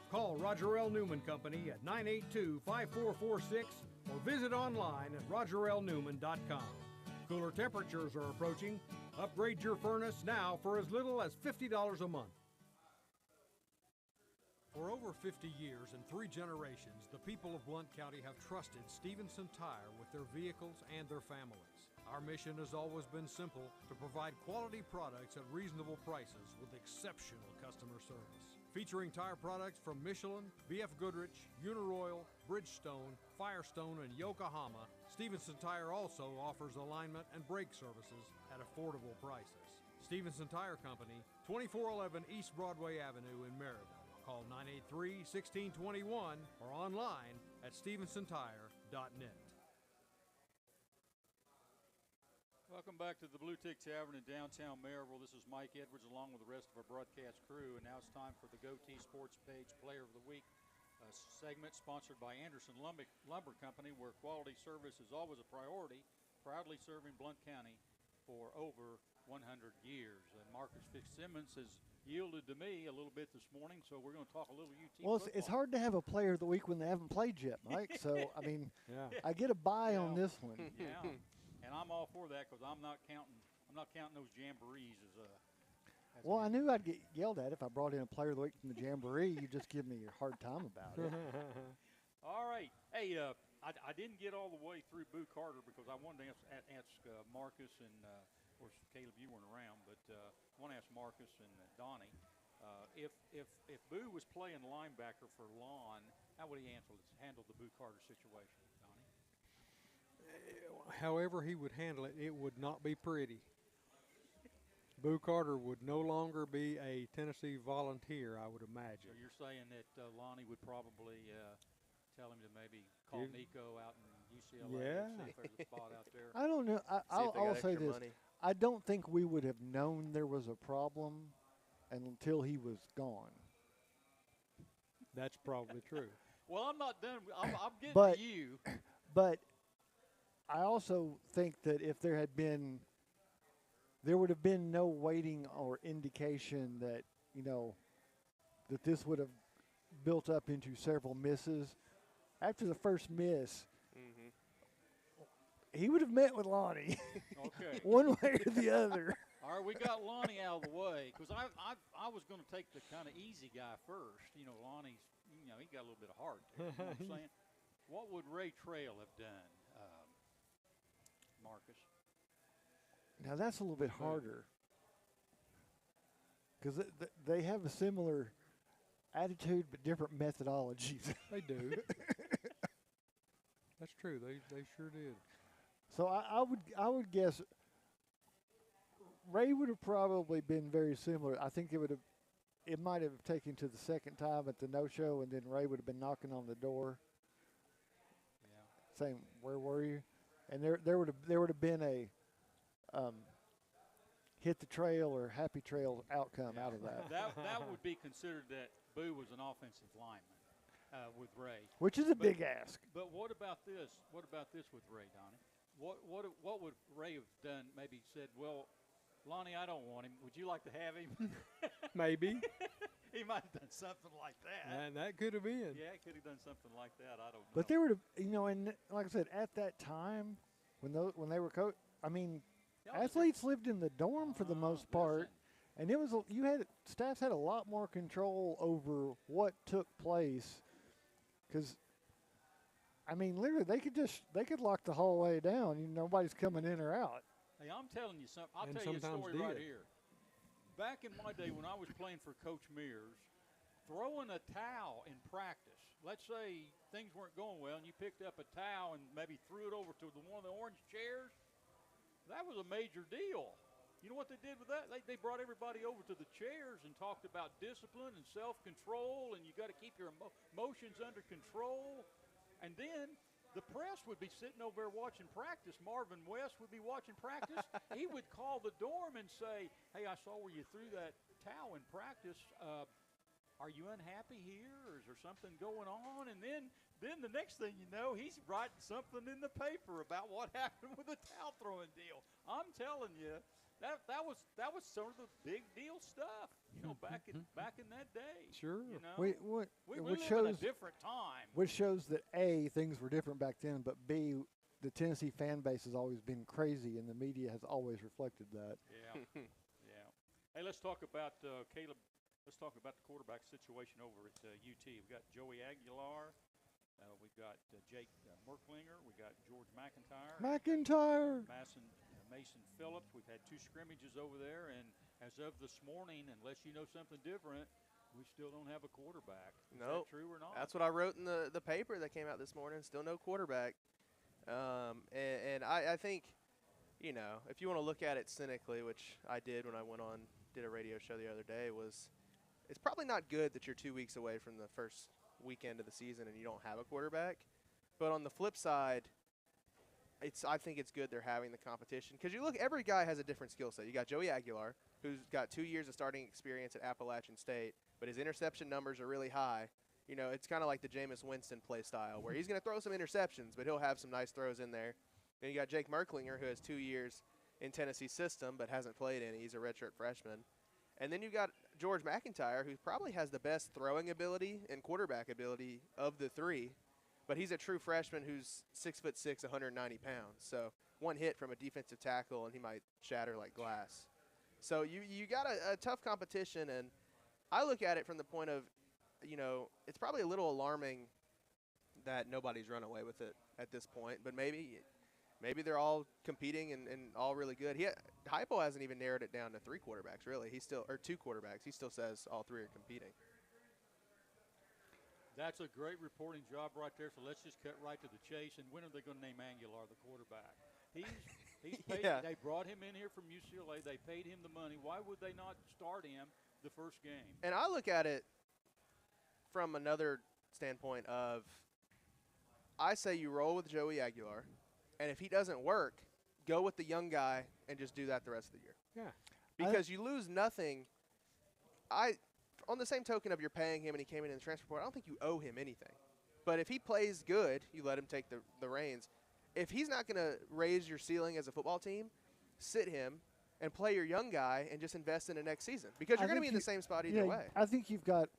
Call Roger L. Newman Company at 982-5446 or visit online at rogerlnewman.com. Cooler temperatures are approaching. Upgrade your furnace now for as little as $50 a month. For over 50 years and 3 generations, the people of Blount County have trusted Stevenson Tire with their vehicles and their families. Our mission has always been simple: to provide quality products at reasonable prices with exceptional customer service. Featuring tire products from Michelin, B.F. Goodrich, Uniroyal, Bridgestone, Firestone, and Yokohama, Stevenson Tire also offers alignment and brake services at affordable prices. Stevenson Tire Company, 2411 East Broadway Avenue in Maryville. Call 983-1621 or online at stevensonTire.net. Welcome back to the Bluetick Tavern in downtown Maryville. This is Mike Edwards along with the rest of our broadcast crew, and now it's time for the GoTeez Sports page Player of the Week segment sponsored by Anderson Lumber Company, where quality service is always a priority, proudly serving Blount County for over 100 years. Marcus Fitzsimmons has yielded to me a little bit this morning, so we're going to talk a little UT Well, football. it's hard to have a Player of the Week when they haven't played yet, Mike. So, I mean, I get a bye on this one. Yeah, and I'm all for that because I'm not counting those jamborees as well, I knew I'd get yelled at if I brought in a Player of the Week from the jamboree. You just give me a hard time about it. All right. Hey, I didn't get all the way through Boo Carter because I wanted to ask Marcus and, of course, Caleb, you weren't around, but I want to ask Marcus and Donnie, if Boo was playing linebacker for Lon, how would he handle the Boo Carter situation, Donnie? However he would handle it, it would not be pretty. Boo Carter would no longer be a Tennessee Volunteer, I would imagine. So you're saying that Lonnie would probably tell him to maybe call Nico out in UCLA and see if there's a spot out there? I don't know. I'll say this. Money. I don't think we would have known there was a problem until he was gone. That's probably true. Well, I'm not done. I'm getting But- to you. But I also think that if there would have been no waiting or indication that, that this would have built up into several misses. After the first miss, he would have met with Lonnie Okay. one way or the other. All right, we got Lonnie out of the way because I was going to take the kind of easy guy first. Lonnie's, he got a little bit of heart there. You know what I'm saying? What would Ray Trail have done, Marcus? Now, that's a little bit harder because they have a similar attitude but different methodologies. They do. That's true. They sure did. So I would guess Ray would have probably been very similar. I think it might have taken to the second time at the no-show, and then Ray would have been knocking on the door, saying, "Where were you?" And there would have been a hit the trail or happy trail outcome out of that. That would be considered that Boo was an offensive lineman with Ray, which is a big ask. But what about this? What about this with Ray, Donnie? What would Ray have done? Maybe said, "Well, Lonnie, I don't want him. Would you like to have him?" Maybe. He might have done something like that. And that could have been. Yeah, he could have done something like that. I don't know. But they would have, and like I said, at that time when they were athletes lived in the dorm for the most part, and it was staffs had a lot more control over what took place, because literally they could lock the hallway down. Nobody's coming in or out. Hey, I'm telling you something. I'll tell you a story right here. Back in my day when I was playing for Coach Mears, throwing a towel in practice, let's say things weren't going well and you picked up a towel and maybe threw it over to one of the orange chairs, that was a major deal. You know what they did with that? They brought everybody over to the chairs and talked about discipline and self-control, and you got to keep your emotions under control. And then the press would be sitting over there watching practice. Marvin West would be watching practice. He would call the dorm and say, "Hey, I saw where you threw that towel in practice. Are you unhappy here, or is there something going on?" And then the next thing you know, he's writing something in the paper about what happened with the towel throwing deal. I'm telling you, that was some of the big deal stuff, back in that day. Sure. We live in a different time. Which shows that A, things were different back then, but B, the Tennessee fan base has always been crazy, and the media has always reflected that. Yeah. Yeah. Hey, let's talk about Caleb. Let's talk about the quarterback situation over at UT. We've got Joey Aguilar. We've got Jake Merklinger. We've got George McIntyre. Mason Phillips. We've had 2 scrimmages over there, and as of this morning, unless you know something different, we still don't have a quarterback. Is that true or not? That's what I wrote in the paper that came out this morning. Still no quarterback. And I think, if you want to look at it cynically, which I did when I did a radio show the other day, it's probably not good that you're 2 weeks away from the first weekend of the season and you don't have a quarterback. But on the flip side, I think it's good they're having the competition, because you look, every guy has a different skill set. You got Joey Aguilar, who's got 2 years of starting experience at Appalachian State, but his interception numbers are really high. It's kind of like the Jameis Winston play style, where he's going to throw some interceptions, but he'll have some nice throws in there. Then you got Jake Merklinger, who has 2 years in Tennessee's system but hasn't played any. He's a redshirt freshman. And then you got George McIntyre, who probably has the best throwing ability and quarterback ability of the 3. But he's a true freshman who's 6'6", 190 pounds. So one hit from a defensive tackle and he might shatter like glass. So you got a tough competition, and I look at it from the point of, it's probably a little alarming that nobody's run away with it at this point. But maybe they're all competing and all really good. Hypo hasn't even narrowed it down to 3 quarterbacks really. Or 2 quarterbacks. He still says all 3 are competing. That's a great reporting job right there. So let's just cut right to the chase. And when are they going to name Aguilar the quarterback? He's paid. Yeah. They brought him in here from UCLA. They paid him the money. Why would they not start him the first game? And I look at it from another standpoint of, I say you roll with Joey Aguilar, and if he doesn't work, go with the young guy and just do that the rest of the year. Yeah. Because you lose nothing. On the same token of you're paying him and he came in the transfer portal, I don't think you owe him anything. But if he plays good, you let him take the reins. If he's not going to raise your ceiling as a football team, sit him and play your young guy and just invest in the next season. Because you're going to be in the same spot either way. I think you've got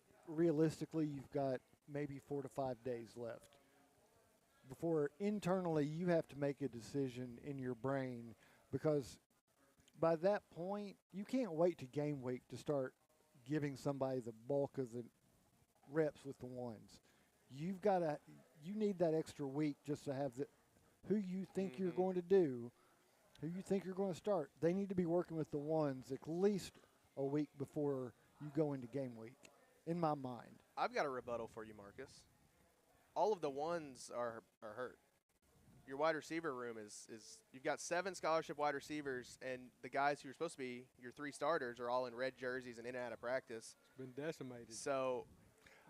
maybe 4 to 5 days left before internally you have to make a decision in your brain, because by that point you can't wait to game week to start giving somebody the bulk of the reps with the ones. You need that extra week just to have who you think you're going to do, who you think you're going to start. They need to be working with the ones at least a week before you go into game week, in my mind. I've got a rebuttal for you, Marcus. All of the ones are hurt. your wide receiver room is you've got 7 scholarship wide receivers, and the guys who are supposed to be your 3 starters are all in red jerseys and in and out of practice. It's been decimated. So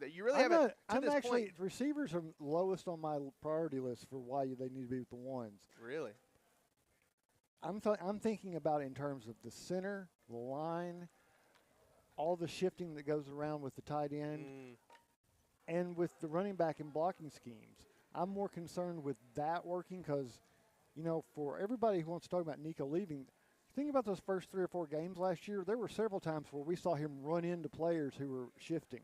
that you really haven't. I'm actually receivers are lowest on my priority list for why they need to be with the ones. Really? I'm thinking about it in terms of the center, the line, all the shifting that goes around with the tight end, and with the running back and blocking schemes. I'm more concerned with that working because, for everybody who wants to talk about Nico leaving, think about those first 3 or 4 games last year. There were several times where we saw him run into players who were shifting.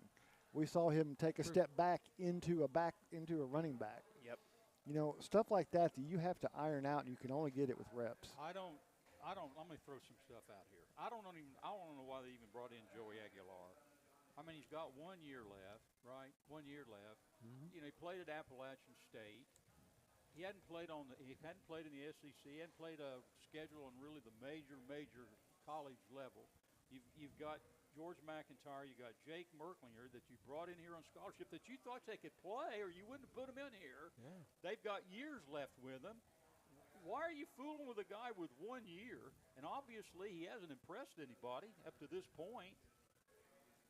We saw him take a step back into a running back. Yep. Stuff like that you have to iron out, and you can only get it with reps. I don't. Let me throw some stuff out here. I don't know why they even brought in Joey Aguilar. I mean, he's got 1 year left, right? 1 year left. Mm-hmm. He played at Appalachian State. He hadn't played in the SEC. He hadn't played a schedule on really the major college level. You've got George McIntyre. You got Jake Merklinger that you brought in here on scholarship that you thought they could play, or you wouldn't have put them in here. Yeah. They've got years left with them. Why are you fooling with a guy with 1 year? And obviously he hasn't impressed anybody up to this point.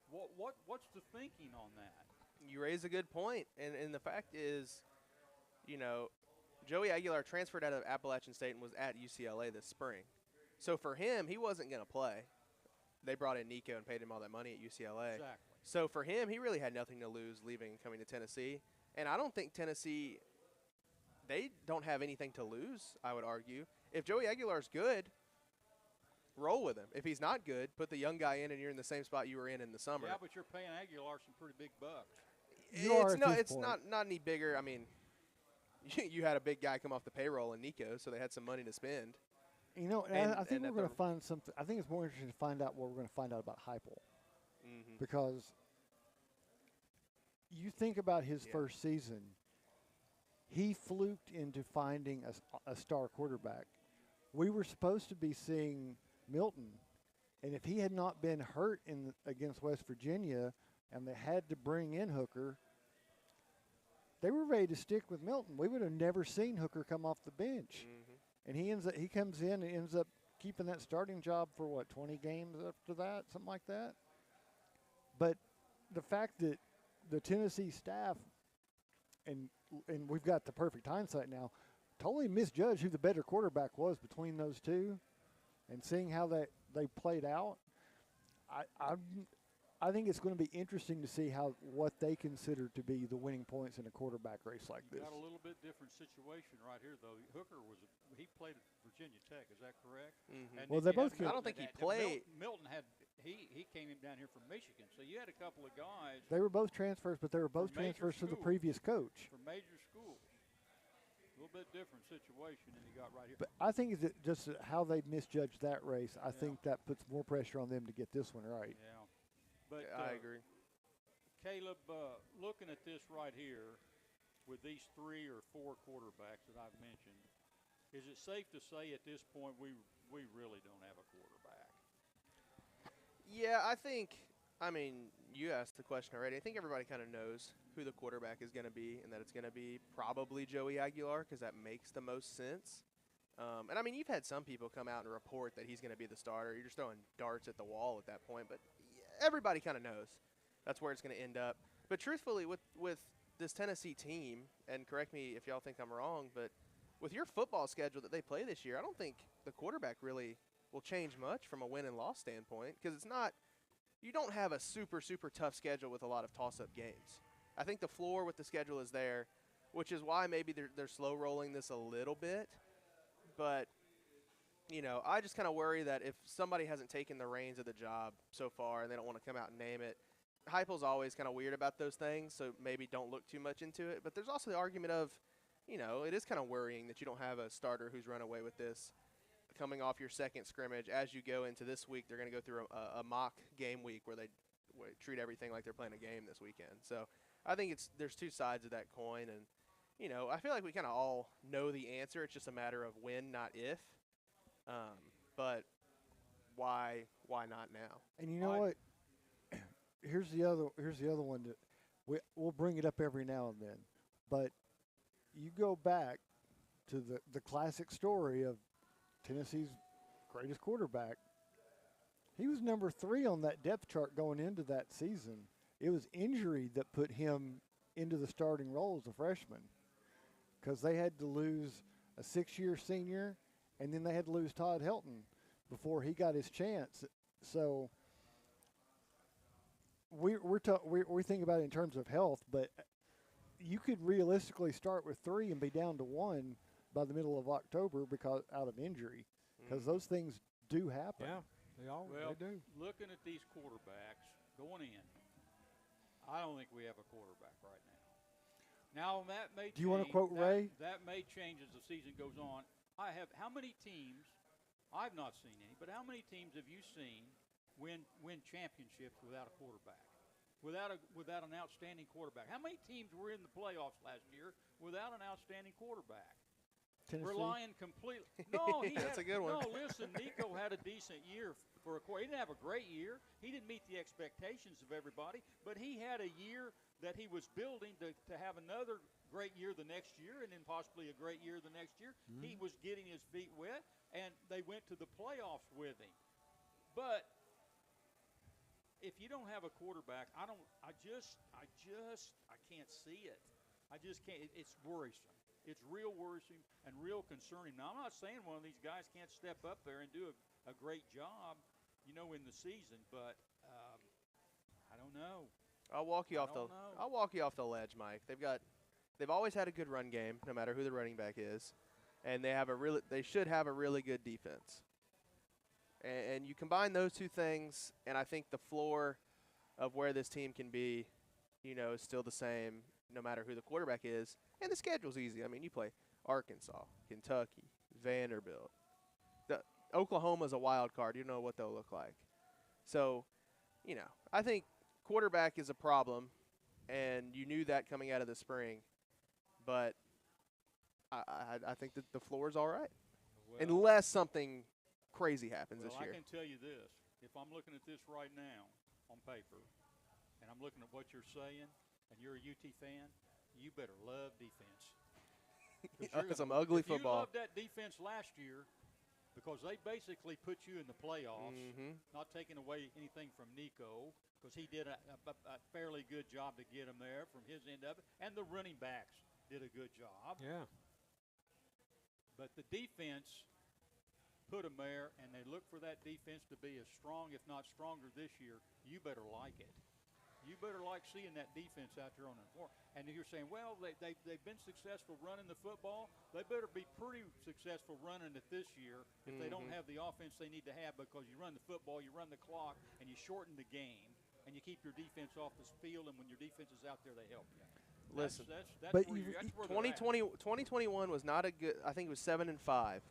What's the thinking on that? You raise a good point, and the fact is, Joey Aguilar transferred out of Appalachian State and was at UCLA this spring. So for him, he wasn't going to play. They brought in Nico and paid him all that money at UCLA. Exactly. So for him, he really had nothing to lose leaving and coming to Tennessee. And I don't think Tennessee, they don't have anything to lose, I would argue. If Joey Aguilar's good, roll with him. If he's not good, put the young guy in, and you're in the same spot you were in the summer. Yeah, but you're paying Aguilar some pretty big bucks. It's not any bigger. I mean, you had a big guy come off the payroll in Nico, so they had some money to spend. I think we're going to find something. I think it's more interesting to find out what we're going to find out about Heupel. Mm-hmm. Because you think about his first season, he fluked into finding a star quarterback. We were supposed to be seeing Milton, and if he had not been hurt against West Virginia and they had to bring in Hooker, they were ready to stick with Milton. We would have never seen Hooker come off the bench. Mm-hmm. And he comes in and ends up keeping that starting job for 20 games after that, something like that. But the fact that the Tennessee staff, and we've got the perfect hindsight now, totally misjudged who the better quarterback was between those two, and seeing how they played out, I think it's going to be interesting to see what they consider to be the winning points in a quarterback race like this. Got a little bit different situation right here, though. Hooker he played at Virginia Tech, is that correct? Mm-hmm. Well, they both. I don't think he played. Milton he came down here from Michigan, so you had a couple of guys. They were both transfers, but they were both transfers to the previous coach. From major schools. A little bit different situation than you got right here. But I think it's just how they misjudged that race. I think that puts more pressure on them to get this one right. Yeah. But I agree. Caleb, looking at this right here with these 3 or 4 quarterbacks that I've mentioned, is it safe to say at this point we really don't have a quarterback? Yeah, I mean, you asked the question already. I think everybody kind of knows who the quarterback is going to be, and that it's going to be probably Joey Aguilar because that makes the most sense. And, I mean, you've had some people come out and report that he's going to be the starter. You're just throwing darts at the wall at that point. But everybody kind of knows that's where it's going to end up. But truthfully, with this Tennessee team, and correct me if y'all think I'm wrong, but with your football schedule that they play this year, I don't think the quarterback really will change much from a win and loss standpoint because it's not – you don't have a super, super tough schedule with a lot of toss-up games. I think the floor with the schedule is there, which is why maybe they're slow rolling this a little bit. But, I just kind of worry that if somebody hasn't taken the reins of the job so far and they don't want to come out and name it, Heupel's always kind of weird about those things, so maybe don't look too much into it. But there's also the argument of, it is kind of worrying that you don't have a starter who's run away with this coming off your second scrimmage. As you go into this week, they're going to go through a mock game week where they treat everything like they're playing a game this weekend. So I think there's two sides of that coin, and I feel like we kind of all know the answer. It's just a matter of when, not if. But why not now? And you know what? Here's the other one that we'll bring it up every now and then. But you go back to the classic story of Tennessee's greatest quarterback. He was number 3 on that depth chart going into that season. It was injury that put him into the starting role as a freshman because they had to lose a 6-year senior, and then they had to lose Todd Helton before he got his chance. So we think about it in terms of health, but you could realistically start with 3 and be down to 1 by the middle of October because out of injury, because those things do happen. Yeah, they do. Looking at these quarterbacks going in, I don't think we have a quarterback right now. Now that may Do you want to quote Ray? That may change as the season goes on. How many teams? I've not seen any, but how many teams have you seen win championships without a quarterback? Without an outstanding quarterback. How many teams were in the playoffs last year without an outstanding quarterback? Tennessee? Relying completely. No, That's a good one. No, listen, Nico had a decent year for a quarterback. He didn't have a great year. He didn't meet the expectations of everybody, but he had a year that he was building to have another great year the next year and then possibly a great year the next year. He was getting his feet wet, and they went to the playoffs with him. But if you don't have a quarterback, I can't see it. I just can't. It's worrisome. It's real worrisome and real concerning. Now, I'm not saying one of these guys can't step up there and do a great job, in the season, but I don't know. I'll walk you off the ledge, Mike. They've always had a good run game, no matter who the running back is, and they should have a really good defense. And you combine those two things, and I think the floor of where this team can be, is still the same no matter who the quarterback is. And the schedule's easy. I mean, you play Arkansas, Kentucky, Vanderbilt. Oklahoma's a wild card. You know what they'll look like. So, I think quarterback is a problem, and you knew that coming out of the spring. But I think that the floor is all right, unless something crazy happens this year. I can tell you this. If I'm looking at this right now on paper, and I'm looking at what you're saying, and you're a UT fan, you better love defense. Some ugly football. You loved that defense last year because they basically put you in the playoffs, not taking away anything from Nico because he did a fairly good job to get him there from his end of it, and the running backs did a good job. Yeah. But the defense put them there, and they look for that defense to be as strong, if not stronger, this year. You better like it. You better like seeing that defense out there on the floor. And if you're saying, well, they've been successful running the football, they better be pretty successful running it this year if they don't have the offense they need to have, because you run the football, you run the clock, and you shorten the game, and you keep your defense off the field, and when your defense is out there, they help you. Listen, that's but where 2021 was not a good. I think it was 7-5,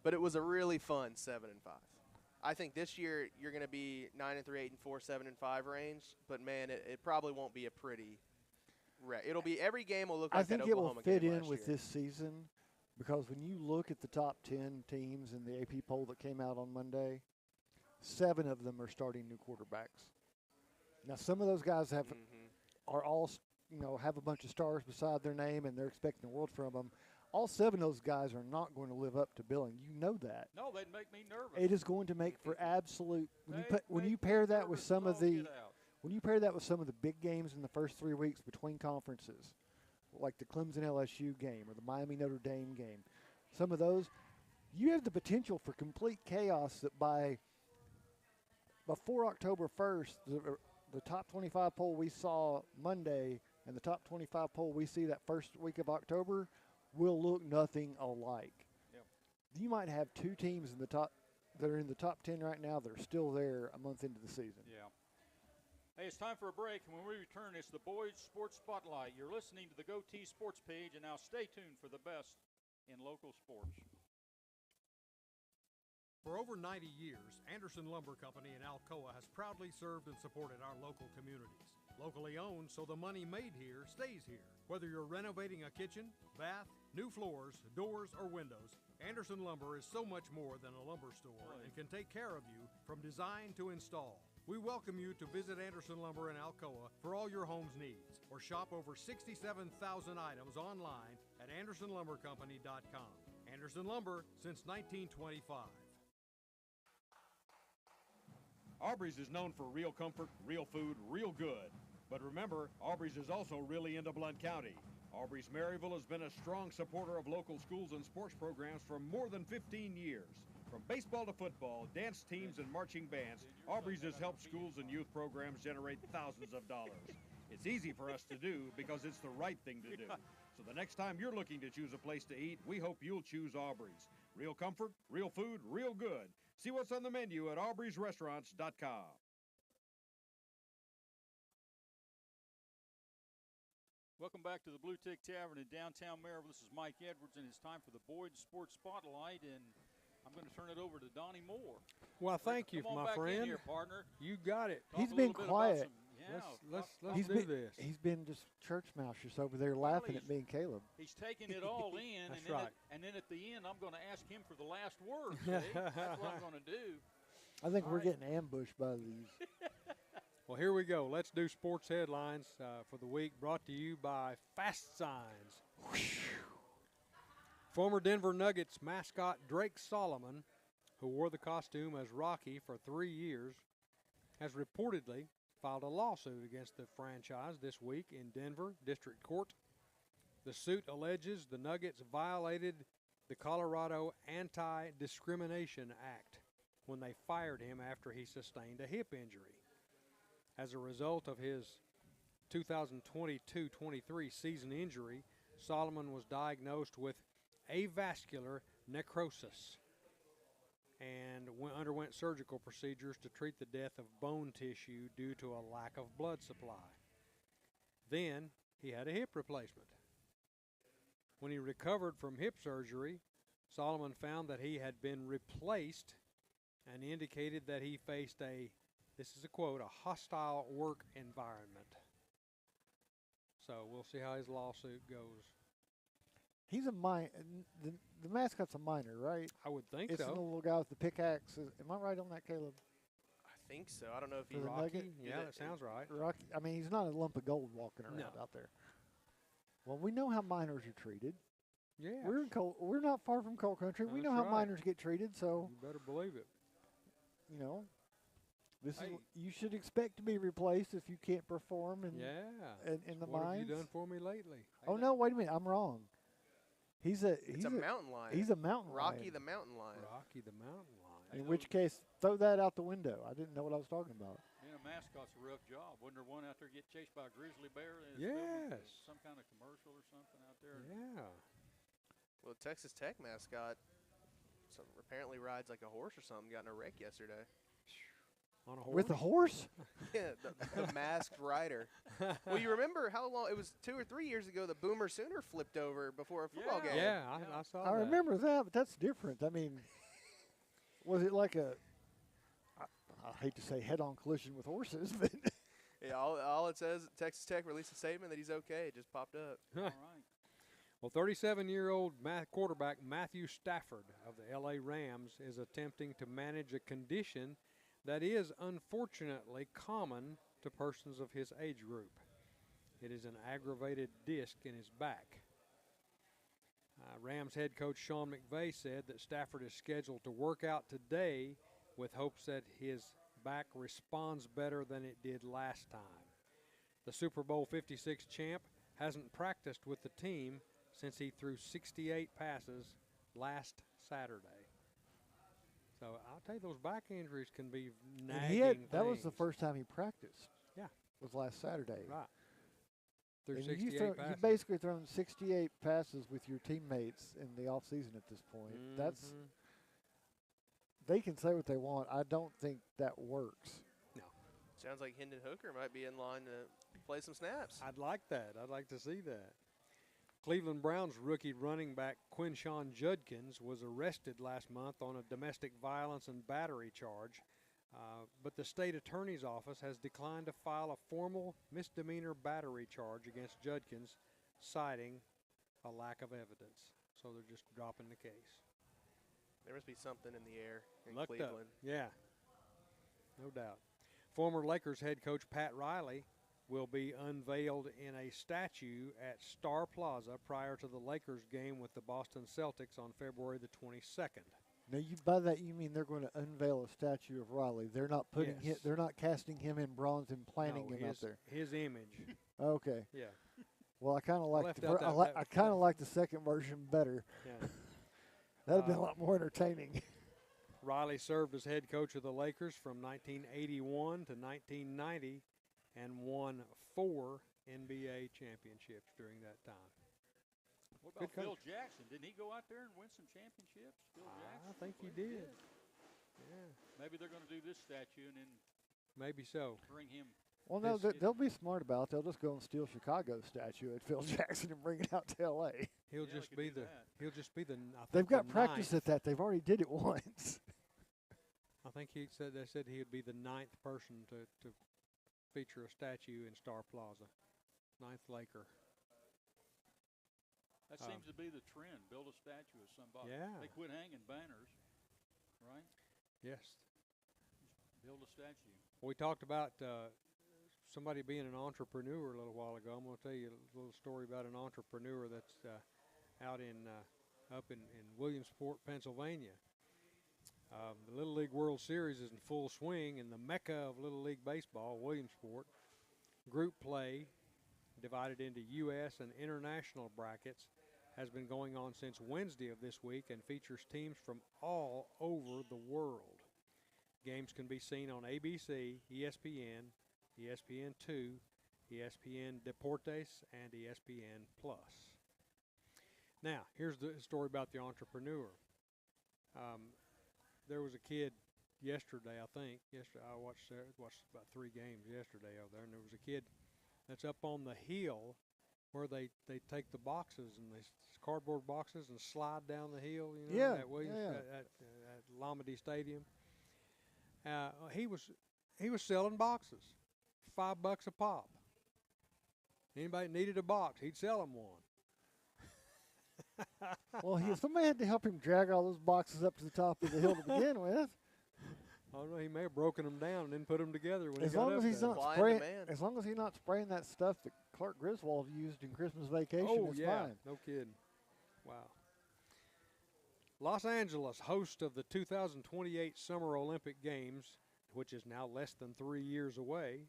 but it was a really fun 7-5. I think this year you're going to be 9-3, 8-4, 7-5 range, but man, it probably won't be a pretty. It'll be every game will look like that Oklahoma game. I think it will fit in with year. this season, because when you look at the top 10 teams in the AP poll that came out on Monday, 7 of them are starting new quarterbacks. Now, some of those guys are all have a bunch of stars beside their name, and they're expecting the world from them. All 7 of those guys are not going to live up to billing. You know that. No, they'd make me nervous. It is going to make for absolute. When you pair that with some of the big games in the first 3 weeks between conferences, like the Clemson LSU game or the Miami Notre Dame game, some of those, you have the potential for complete chaos. That before October 1st, the top 25 poll we saw Monday and the top 25 poll we see that first week of October will look nothing alike. Yep. You might have 2 teams in the top that are in the top 10 right now that are still there a month into the season. Yeah. Hey, it's time for a break, and when we return, it's the Boys Sports Spotlight. You're listening to the GoTeez Sports page, and now stay tuned for the best in local sports. For over 90 years, Anderson Lumber Company in Alcoa has proudly served and supported our local communities. Locally owned, so the money made here stays here. Whether you're renovating a kitchen, bath, new floors, doors, or windows, Anderson Lumber is so much more than a lumber store and can take care of you from design to install. We welcome you to visit Anderson Lumber in Alcoa for all your home's needs, or shop over 67,000 items online at AndersonLumberCompany.com. Anderson Lumber since 1925. Aubrey's is known for real comfort, real food, real good. But remember, Aubrey's is also really into Blount County. Aubrey's Maryville has been a strong supporter of local schools and sports programs for more than 15 years. From baseball to football, dance teams, and marching bands, Aubrey's has helped schools and youth programs generate thousands of dollars. It's easy for us to do because it's the right thing to do. So the next time you're looking to choose a place to eat, we hope you'll choose Aubrey's. Real comfort, real food, real good. See what's on the menu at aubreysrestaurants.com. Welcome back to the Bluetick Tavern in downtown Maryville. This is Mike Edwards, and it's time for the Boyd Sports Spotlight, and I'm going to turn it over to Donnie Moore. Well, thank you, Come on my back friend. in here, partner. You got it. Talk He's a little been bit about quiet. Let's He's do been, this. He's been just church mouse just over there laughing at me and Caleb. He's taking it all in, That's and, then right. and then at the end, I'm going to ask him for the last word. See? That's what I'm going to do. I think All we're right. getting ambushed by these. Well, here we go. Let's do sports headlines for the week, brought to you by Fast Signs. Former Denver Nuggets mascot Drake Solomon, who wore the costume as Rocky for 3 years, has reportedly filed a lawsuit against the franchise this week in Denver District Court. The suit alleges the Nuggets violated the Colorado Anti-Discrimination Act when they fired him after he sustained a hip injury. As a result of his 2022-23 season injury, Solomon was diagnosed with avascular necrosis and underwent surgical procedures to treat the death of bone tissue due to a lack of blood supply. Then he had a hip replacement. When he recovered from hip surgery, Solomon found that he had been replaced and indicated that he faced this is a quote, a hostile work environment. So we'll see how his lawsuit goes. He's a the mascot's a minor, right? I would think It's so. the little guy with the pickaxe. Am I right on that, Caleb? I think so. I don't know if he For the Rocky? Nugget? Yeah, that sounds right. Rocky. I mean, he's not a lump of gold walking around No. out there. Well, we know how minors are treated. Yeah, We're not far from coal country. We know That's how right. minors get treated. So you better believe it. you know, this Hey. is you should expect to be replaced if you can't perform in Yeah. in the What have you mines. done for me lately? Oh no! Wait a minute. I'm wrong. He's a it's a mountain lion. He's a mountain Rocky lion. the mountain lion. Rocky the mountain lion. In which case, throw that out the window. I didn't know what I was talking about. Being a mascot's a rough job. Wasn't there one out there get chased by a grizzly bear? And it's filming Yes. some kind of commercial or something out there. Yeah. Well, Texas Tech mascot apparently rides like a horse or something. Got in a wreck yesterday. On a horse. With a horse? Yeah, the masked rider. Well, you remember how long, it was 2 or 3 years ago, the Boomer Sooner flipped over before a football Yeah. game. Yeah, I saw that. I remember that, but that's different. I mean, was it like I hate to say head-on collision with horses, but Yeah, all it says, Texas Tech released a statement that he's okay. It just popped up. All right. Well, 37-year-old quarterback Matthew Stafford of the L.A. Rams is attempting to manage a condition that is unfortunately common to persons of his age group. It is an aggravated disc in his back. Rams head coach Sean McVay said that Stafford is scheduled to work out today with hopes that his back responds better than it did last time. The Super Bowl 56 champ hasn't practiced with the team since he threw 68 passes last Saturday. So I'll tell you, those back injuries can be nagging that was the things. first time he practiced. Yeah. Was last Saturday. Right. Threw And 68 you passes. basically thrown 68 passes with your teammates in the offseason at this point. That's Mhm. they can say what they want. I don't think that works. Sounds like Hendon Hooker might be in line to play some snaps. I'd like that. I'd like to see that. Cleveland Browns rookie running back Quinshawn Judkins was arrested last month on a domestic violence and battery charge, but the state attorney's office has declined to file a formal misdemeanor battery charge against Judkins, citing a lack of evidence. So they're just dropping the case. There must be something in the air in Lucked Cleveland. up. Yeah, no doubt. Former Lakers head coach Pat Riley will be unveiled in a statue at Star Plaza prior to the Lakers game with the Boston Celtics on February the 22nd. Now, by that you mean they're going to unveil a statue of Riley? They're not putting Yes. they're not casting him in bronze and planting him out there. His image. Okay. Yeah. Well, I kind of like left the out that- I kind of like the second version better. Yeah. That'd be a lot more entertaining. Riley served as head coach of the Lakers from 1981 to 1990 and won 4 NBA championships during that time. What about Good Phil coach. Jackson? Didn't he go out there and win some championships? Phil Jackson? I think he Well, did. Yeah, Maybe they're going to do this statue and then maybe so. bring him. Well, no, His- they'll be smart about it. They'll just go and steal Chicago's statue at Phil Jackson and bring it out to L.A. He'll Yeah, just they be could do the. that. He'll just be the. I think They've got the practice ninth. at that. They've already did it once. I think they said he would be the 9th person to feature a statue in Star Plaza. 9th Laker. That seems to be the trend. Build a statue of somebody. Yeah. They quit hanging banners, right? Yes. Build a statue. We talked about somebody being an entrepreneur a little while ago. I'm going to tell you a little story about an entrepreneur that's out up in Williamsport, Pennsylvania. The Little League World Series is in full swing, and the mecca of Little League Baseball, Williamsport, group play divided into U.S. and international brackets has been going on since Wednesday of this week and features teams from all over the world. Games can be seen on ABC, ESPN, ESPN2, ESPN Deportes, and ESPN Plus. Now, here's the story about the entrepreneur. There was a kid yesterday, I think. Yesterday, I watched about 3 games yesterday over there, and there was a kid that's up on the hill where they take the boxes and they cardboard boxes and slide down the hill. You know, Yeah, at Williams yeah. at Lamade Stadium. He was selling boxes, $5 a pop. Anybody needed a box, he'd sell them one. Well, somebody had to help him drag all those boxes up to the top of the hill to begin with. I don't know. He may have broken them down and then put them together when As he got long up as he's there. not Supply and spraying, demand. as long as he's not spraying that stuff that Clark Griswold used in Christmas Vacation, Oh it's yeah, fine. no kidding. Wow. Los Angeles, host of the 2028 Summer Olympic Games, which is now less than 3 years away,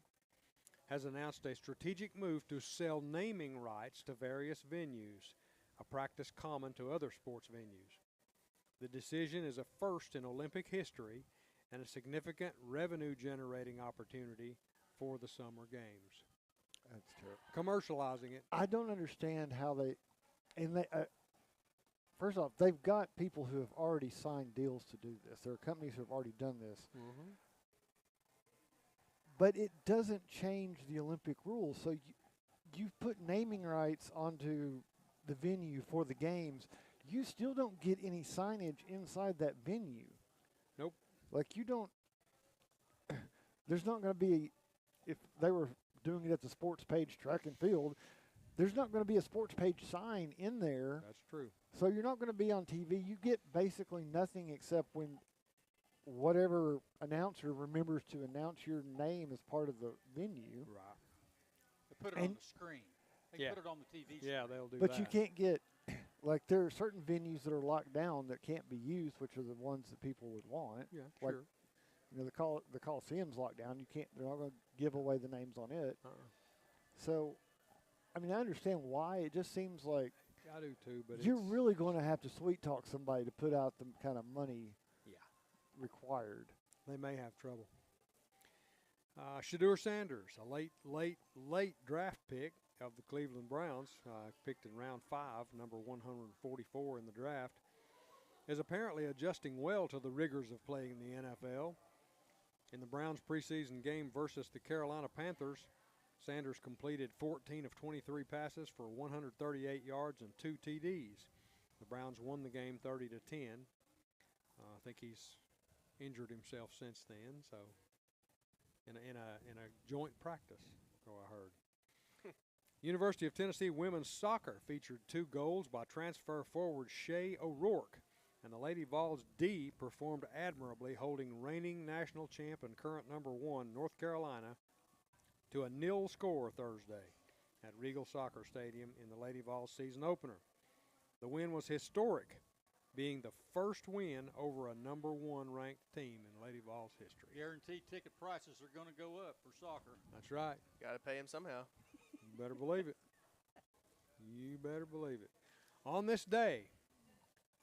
has announced a strategic move to sell naming rights to various venues, a practice common to other sports venues. The decision is a first in Olympic history and a significant revenue-generating opportunity for the Summer Games. That's terrible. Commercializing it. I don't understand how they, and they. First off, they've got people who have already signed deals to do this. There are companies who have already done this. Mm-hmm. But it doesn't change the Olympic rules. So you put naming rights onto the venue for the games. You still don't get any signage inside that venue. Nope. Like you don't. There's not going to be, if they were doing it at the sports page track and field, there's not going to be a sports page sign in there. That's true. So you're not going to be on TV. You get basically nothing except when whatever announcer remembers to announce your name as part of the venue. Right. They put it on And- the screen. They Yeah. put it on the TV Yeah, screen. they'll do But that. you can't get, like, there are certain venues that are locked down that can't be used, which are the ones that people would want. Yeah, like, sure. You know, the Coliseum's locked down. You can't. They're not going to give away the names on it. Uh-uh. So, I mean, I understand why. It just seems like I do too, but you're it's, really going to have to sweet talk somebody to put out the kind of money Yeah. required. they may have trouble. Shedeur Sanders, a late draft pick of the Cleveland Browns, picked in round 5, number 144 in the draft, is apparently adjusting well to the rigors of playing in the NFL. In the Browns' preseason game versus the Carolina Panthers, Sanders completed 14 of 23 passes for 138 yards and 2 TDs. The Browns won the game 30-10. I think he's injured himself since then, so in a joint practice, so I heard. University of Tennessee women's soccer featured 2 goals by transfer forward Shay O'Rourke, and the Lady Vols D performed admirably, holding reigning national champ and current number 1 North Carolina to a 0 score Thursday at Regal Soccer Stadium in the Lady Vols season opener. The win was historic, being the first win over a number 1 ranked team in Lady Vols history. Guaranteed ticket prices are going to go up for soccer. That's right. Got to pay him somehow. You better believe it. You better believe it. On this day,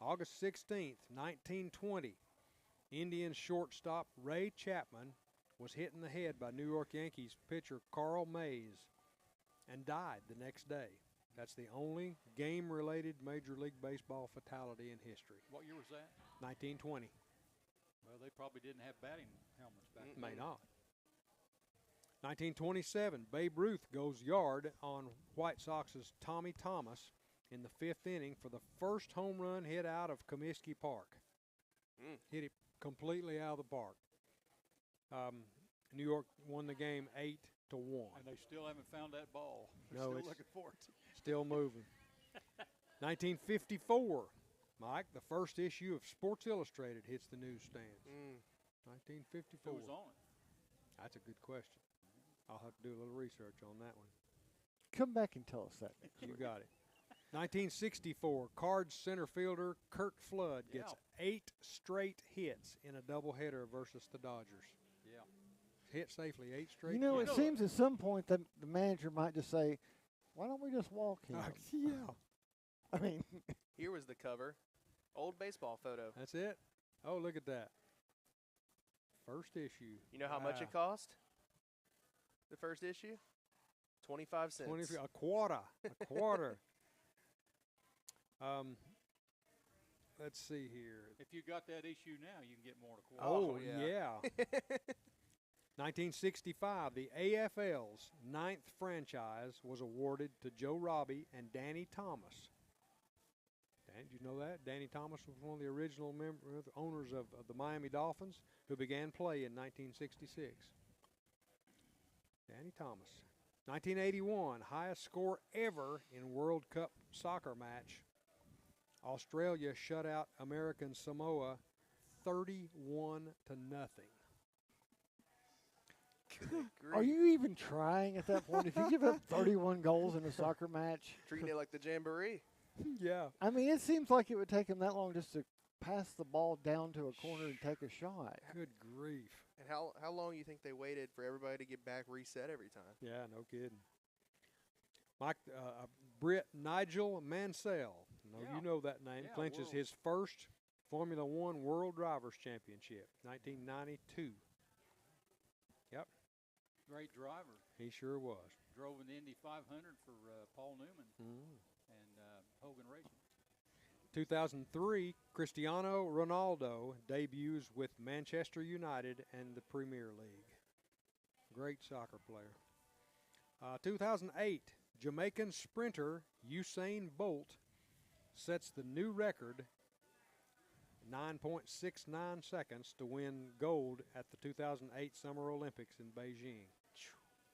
August 16th, 1920, Indians shortstop Ray Chapman was hit in the head by New York Yankees pitcher Carl Mays and died the next day. That's the only game-related Major League Baseball fatality in history. What year was that? 1920. Well, they probably didn't have batting helmets back then. May not. 1927, Babe Ruth goes yard on White Sox's Tommy Thomas in the 5th inning for the first home run hit out of Comiskey Park. Hit it completely out of the park. New York won the game 8-1. And they still haven't found that ball. They're No, still it's looking for it. still moving. 1954, Mike, the first issue of Sports Illustrated hits the newsstands. 1954. Who was on it? That's a good question. I'll have to do a little research on that one. Come back and tell us that. You got it. 1964, Cards center fielder Kurt Flood gets 8 straight hits in a doubleheader versus the Dodgers. Yeah. Hit safely 8 straight You know, hits. it seems at some point that the manager might just say, why don't we just walk him? Yeah. I mean, Here was the cover. Old baseball photo. That's it. Oh, look at that. First issue. You know how much it cost? The first issue? 25 cents. A quarter. A quarter. Let's see here. If you got that issue now, you can get more than a Oh, quarter. yeah. 1965, the AFL's 9th franchise was awarded to Joe Robbie and Danny Thomas. Did you know that? Danny Thomas was one of the original owners of the Miami Dolphins who began play in 1966. Danny Thomas. 1981, highest score ever in World Cup soccer match. Australia shut out American Samoa 31-0. are you even trying at that point? If you give up 31 goals in a soccer match, Treating it like the jamboree. Yeah. I mean, it seems like it would take him that long just to pass the ball down to a corner and take a shot. Good grief. And how long you think they waited for everybody to get back reset every time? Yeah, no kidding. Mike, Brit Nigel Mansell, you know that name, Yeah, clinches his first Formula One World Drivers' Championship, 1992. Yep, Great driver. he sure was. Drove in the Indy 500 for Paul Newman and Hogan Racing. 2003, Cristiano Ronaldo debuts with Manchester United and the Premier League. Great soccer player. 2008, Jamaican sprinter Usain Bolt sets the new record, 9.69 seconds, to win gold at the 2008 Summer Olympics in Beijing.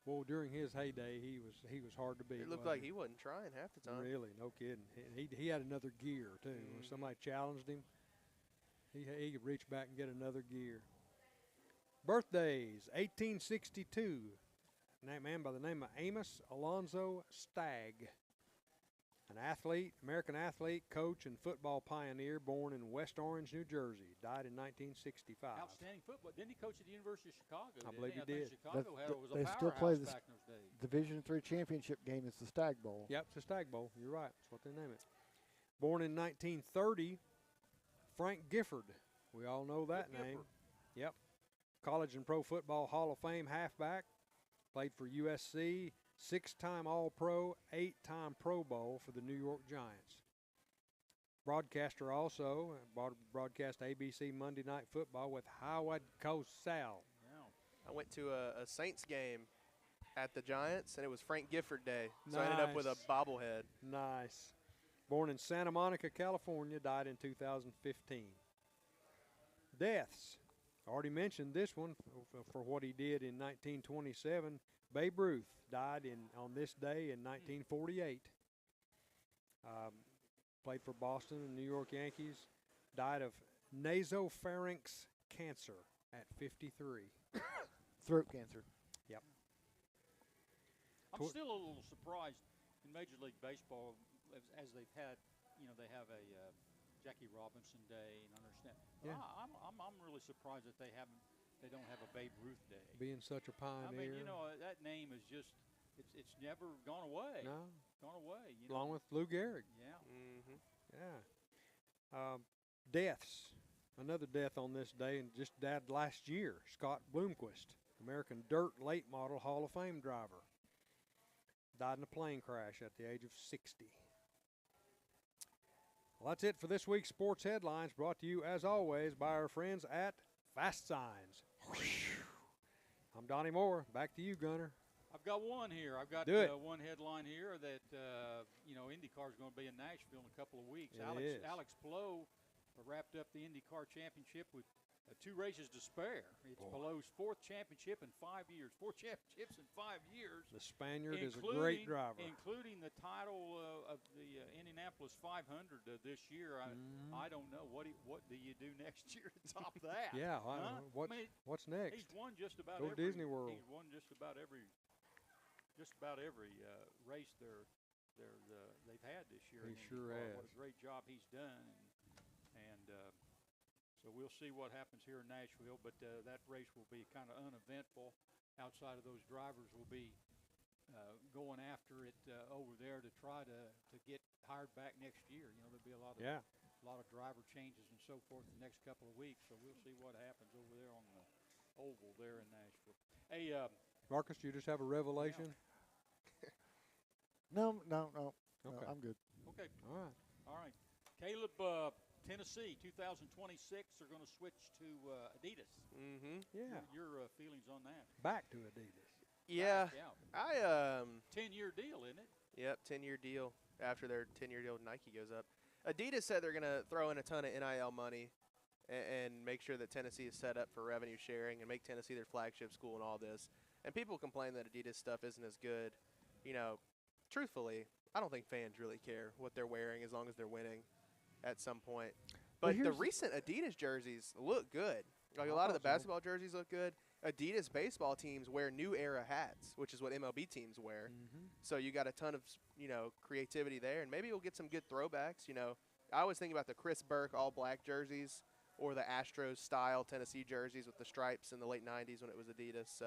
Well, during his heyday, he was hard to beat. It looked wasn't like he wasn't trying half the time. Really, no kidding. He had another gear too. When somebody challenged him, he could reach back and get another gear. Birthdays: 1862. A man by the name of Amos Alonzo Stagg, an athlete, American athlete, coach, and football pioneer, born in West Orange, New Jersey. Died in 1965. Outstanding football. Didn't he coach at the University of Chicago? I believe he I think did. Chicago was a They powerhouse still play this back in those days. Division III championship game. It's the Stag Bowl. Yep, it's a Stag Bowl. You're right. That's what they name it. Born in 1930, Frank Gifford. We all know that name. Yep. College and Pro Football Hall of Fame halfback. Played for USC. 6-time All-Pro, 8-time Pro Bowl for the New York Giants. Broadcaster also. Broadcast ABC Monday Night Football with Howard Cosell. Yeah. I went to a Saints game at the Giants, and it was Frank Gifford Day. So I ended up with a Nice. bobblehead. Nice. Born in Santa Monica, California, died in 2015. Deaths. Already mentioned this one for what he did in 1927. Babe Ruth died on this day in 1948. Played for Boston and New York Yankees. Died of nasopharynx cancer at 53. Throat cancer. Yep. I'm still a little surprised in Major League Baseball as they've had, they have a Jackie Robinson Day and understand. Yeah. I'm really surprised that they don't have a Babe Ruth Day. Being such a pioneer. I mean, that name is just it's never gone away. No. Gone away. Along with Lou Gehrig. Yeah. Mm-hmm. Yeah. Deaths. Another death on this day, and just died last year. Scott Bloomquist, American Dirt Late Model Hall of Fame driver. Died in a plane crash at the age of 60. Well, that's it for this week's sports headlines, brought to you, as always, by our friends at Fast Signs. I'm Donnie Moore. Back to you, Gunner. I've got one here. I've got Do it. one headline here that, IndyCar is going to be in Nashville in a couple of weeks. It is. Alex Palou wrapped up the IndyCar championship with 2 races to spare. It's Palou's 4th championship in 5 years. 4 championships in 5 years. The Spaniard is a great driver. Including the title of the Indianapolis 500 this year. I don't know. What do you do next year to top that? Yeah. Huh? What's next? He's won just about Go every. Disney World. He's won just about every race they've had this year. He in sure IndyCar. has. What a great job he's done, and so we'll see what happens here in Nashville. But that race will be kind of uneventful. Outside of those drivers, will be going after it over there to try to get hired back next year. There'll be a lot of driver changes and so forth the next couple of weeks. So we'll see what happens over there on the oval there in Nashville. Hey, Marcus, you just have a revelation? No, Okay. I'm good. Okay. All right. Caleb, Tennessee, 2026 are going to switch to Adidas. Mm-hmm. Yeah. Your feelings on that? Back to Adidas. Yeah. Yeah. 10-year deal, isn't it? Yep, 10-year deal. After their 10-year deal with Nike goes up, Adidas said they're going to throw in a ton of NIL money and make sure that Tennessee is set up for revenue sharing and make Tennessee their flagship school and all this. And people complain that Adidas stuff isn't as good. Truthfully, I don't think fans really care what they're wearing as long as they're winning at some point. But the recent Adidas jerseys look good. Like a lot of the basketball jerseys look good. Adidas baseball teams wear New Era hats, which is what MLB teams wear. Mm-hmm. So you got a ton of, creativity there. And maybe you'll get some good throwbacks. I always think about the Chris Burke all-black jerseys or the Astros-style Tennessee jerseys with the stripes in the late 90s when it was Adidas,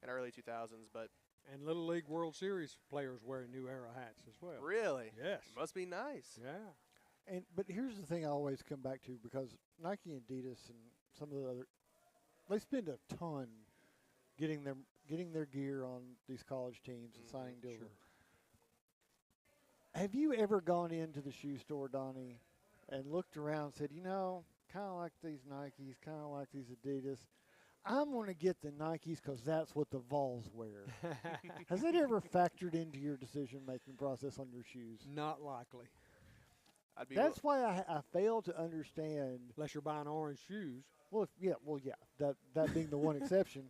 and early 2000s. But And Little League World Series players wearing New Era hats as well. Really? Yes. Must be nice. Yeah. But here's the thing I always come back to, because Nike and Adidas and some of the other, they spend a ton getting their gear on these college teams and signing deals. Sure. Have you ever gone into the shoe store, Donnie, and looked around and said, kind of like these Nikes, kind of like these Adidas, I'm going to get the Nikes because that's what the Vols wear. Has that ever factored into your decision-making process on your shoes? Not likely. That's why I fail to understand. Unless you're buying orange shoes. Well, that being the one exception,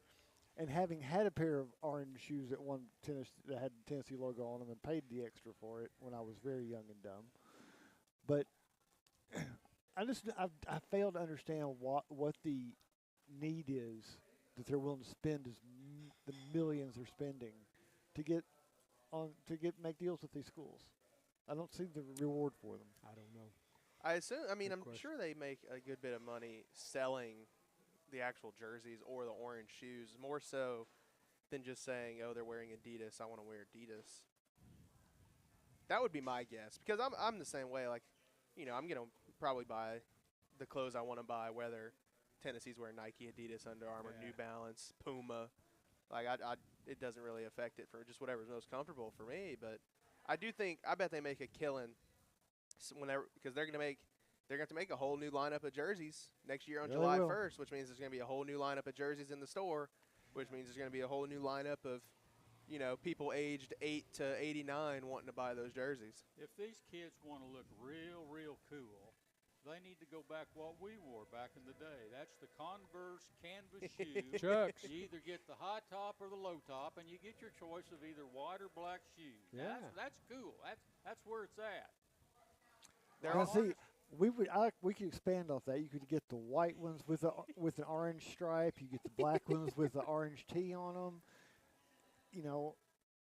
and having had a pair of orange shoes that that had the Tennessee logo on them and paid the extra for it when I was very young and dumb, but I fail to understand what the need is that they're willing to spend the millions they're spending to make deals with these schools. I don't see the reward for them. I don't know. I'm sure they make a good bit of money selling the actual jerseys or the orange shoes, more so than just saying, oh, they're wearing Adidas, I want to wear Adidas. That would be my guess, because I'm the same way. Like, I'm going to probably buy the clothes I want to buy, whether Tennessee's wearing Nike, Adidas, Under Armour, New Balance, Puma. Like, it doesn't really affect it for just whatever's most comfortable for me. But I bet they make a killing because they're going to have to make a whole new lineup of jerseys next year on July 1st, which means there's going to be a whole new lineup of jerseys in the store, which means there's going to be a whole new lineup of, people aged 8 to 89 wanting to buy those jerseys. If these kids want to look real, real cool, they need to go back what we wore back in the day. That's the Converse canvas shoes. Chucks. You either get the high top or the low top, and you get your choice of either white or black shoes. Yeah. That's cool. That's where it's at. Now, see, we could expand off that. You could get the white ones with an orange stripe. You get the black ones with the orange T on them.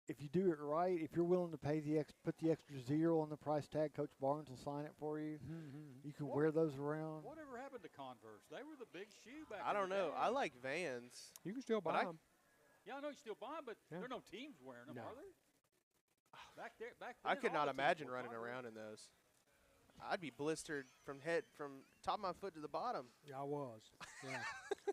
if you do it right, if you're willing to pay put the extra zero on the price tag, Coach Barnes will sign it for you. You can wear those around. Whatever happened to Converse? They were the big shoe back. I don't know. Day. I like Vans. You can still But buy them. Yeah, I know you still buy them, but Yeah. there are no teams wearing them, No. are there? Back then, I could all not the teams imagine wore running Converse. around in those. I'd be blistered from top of my foot to the bottom. Yeah, I was. Yeah.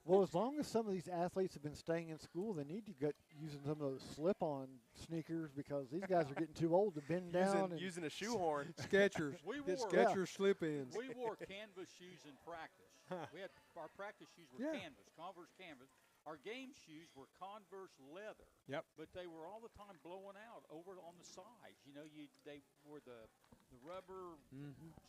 Well, as long as some of these athletes have been staying in school, they need to get using some of those slip-on sneakers because these guys are getting too old to bend down. And Using a shoehorn. Skechers. We Get wore- Skechers slip-ins. We wore canvas shoes in practice. We had our practice shoes were Yeah. canvas, Converse canvas. Our game shoes were Converse leather. Yep. But they were all the time blowing out over on the sides. You know, they were the rubber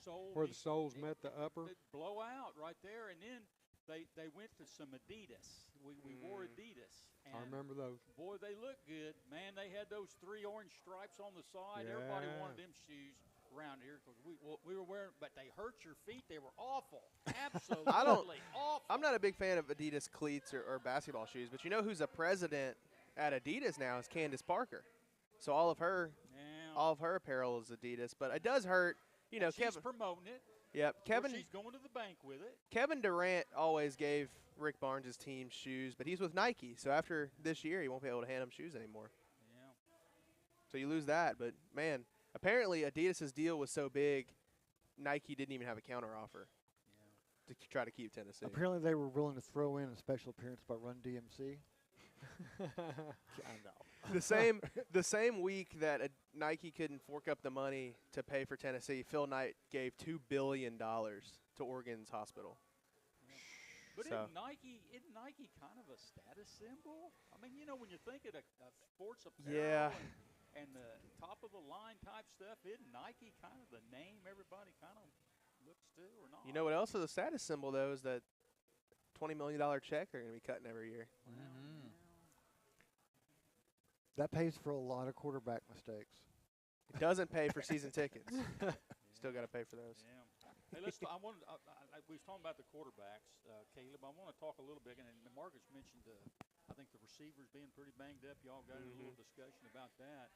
sole. Where the soles met the upper. They'd blow out right there, and then they went to some Adidas. We wore Adidas. And I remember those. boy, they looked good. Man, they had those 3 orange stripes on the side. Everybody Yeah. wanted them shoes around here because we were wearing, but they hurt your feet. They were awful. Absolutely awful. I'm not a big fan of Adidas cleats or basketball shoes, but you know who's a president at Adidas now is Candace Parker. So all of her apparel is Adidas, but it does hurt. You know, And she's Kevin. promoting it. Yep, Or Kevin. she's going to the bank with it. Kevin Durant always gave Rick Barnes' team shoes, but he's with Nike. So after this year, he won't be able to hand him shoes anymore. Yeah. So you lose that. But man, apparently Adidas' deal was so big, Nike didn't even have a counteroffer to try to keep Tennessee. apparently, they were willing to throw in a special appearance by Run DMC. I know. The same week that Nike couldn't fork up the money to pay for Tennessee, Phil Knight gave $2 billion to Oregon's hospital. But So- isn't Nike kind of a status symbol? I mean, you know, when you think of sports apparel Yeah. and the top of the line type stuff, isn't Nike kind of the name everybody kind of looks to or not? You know what else is a status symbol, though, is that $20 million check they're going to be cutting every year. That pays for a lot of quarterback mistakes. It doesn't pay for season tickets. Still got to pay for those. Yeah. Hey, we was talking about the quarterbacks, Caleb. I want to talk a little bit, and Marcus mentioned, I think the receivers being pretty banged up. Y'all got in a little discussion about that.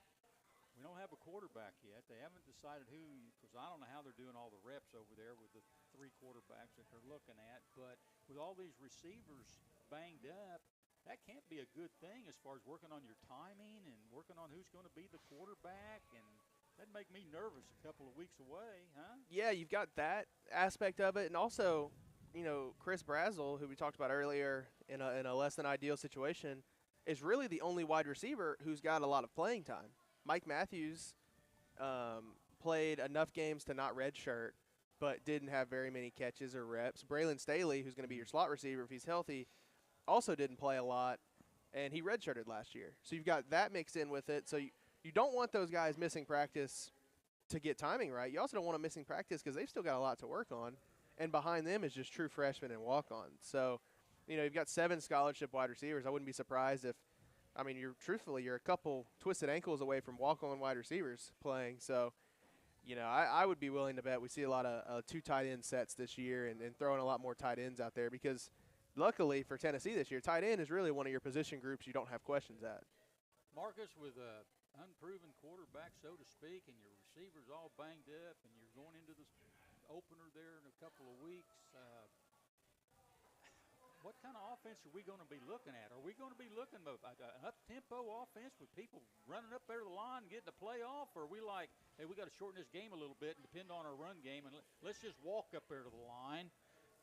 We don't have a quarterback yet. They haven't decided who, because I don't know how they're doing all the reps over there with the 3 quarterbacks that they're looking at. But with all these receivers banged up, that can't be a good thing as far as working on your timing and working on who's going to be the quarterback. And that'd make me nervous a couple of weeks away, huh? Yeah, you've got that aspect of it. And also, you know, Chris Brazel, who we talked about earlier in a less than ideal situation, is really the only wide receiver who's got a lot of playing time. Mike Matthews played enough games to not redshirt, but didn't have very many catches or reps. Braylon Staley, who's going to be your slot receiver if he's healthy, also didn't play a lot, and he redshirted last year. So you've got that mixed in with it. So you don't want those guys missing practice to get timing right. You also don't want them missing practice because they've still got a lot to work on, and behind them is just true freshmen and walk-ons. So, you know, you've got 7 scholarship wide receivers. I wouldn't be surprised if, I mean, you're a couple twisted ankles away from walk-on wide receivers playing. So, you know, I would be willing to bet we see a lot of 2 tight end sets this year and throwing a lot more tight ends out there because luckily for Tennessee this year, tight end is really one of your position groups you don't have questions at. Marcus, with a unproven quarterback, so to speak, and your receivers all banged up, and you're going into this opener there in a couple of weeks, what kind of offense are we going to be looking at? Are we going to be looking at an up-tempo offense with people running up there to the line and getting a playoff? Or are we like, hey, we got to shorten this game a little bit and depend on our run game, and let's just walk up there to the line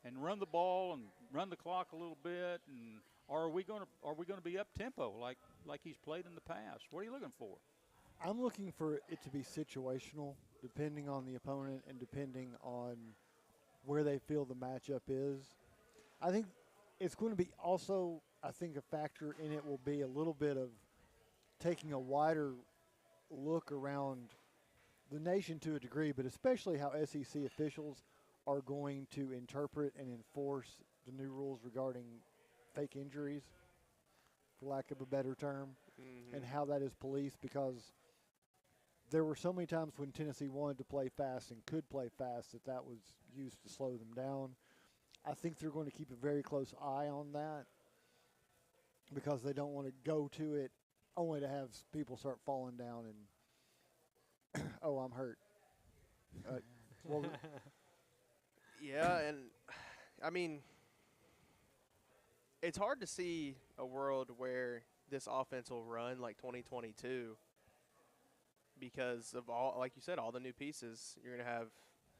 and run the ball and run the clock a little bit? And or are we going to be up-tempo like he's played in the past? What are you looking for? I'm looking for it to be situational, depending on the opponent and depending on where they feel the matchup is. I think it's going to be also, I think a factor in it will be a little bit of taking a wider look around the nation to a degree, but especially how SEC officials are going to interpret and enforce the new rules regarding fake injuries, for lack of a better term, and how that is policed, because there were so many times when Tennessee wanted to play fast and could play fast that was used to slow them down. I think they're going to keep a very close eye on that because they don't want to go to it only to have people start falling down and, oh, I'm hurt. Well, Yeah, and I mean, it's hard to see a world where this offense will run like 2022 because of all, like you said, all the new pieces. You're going to have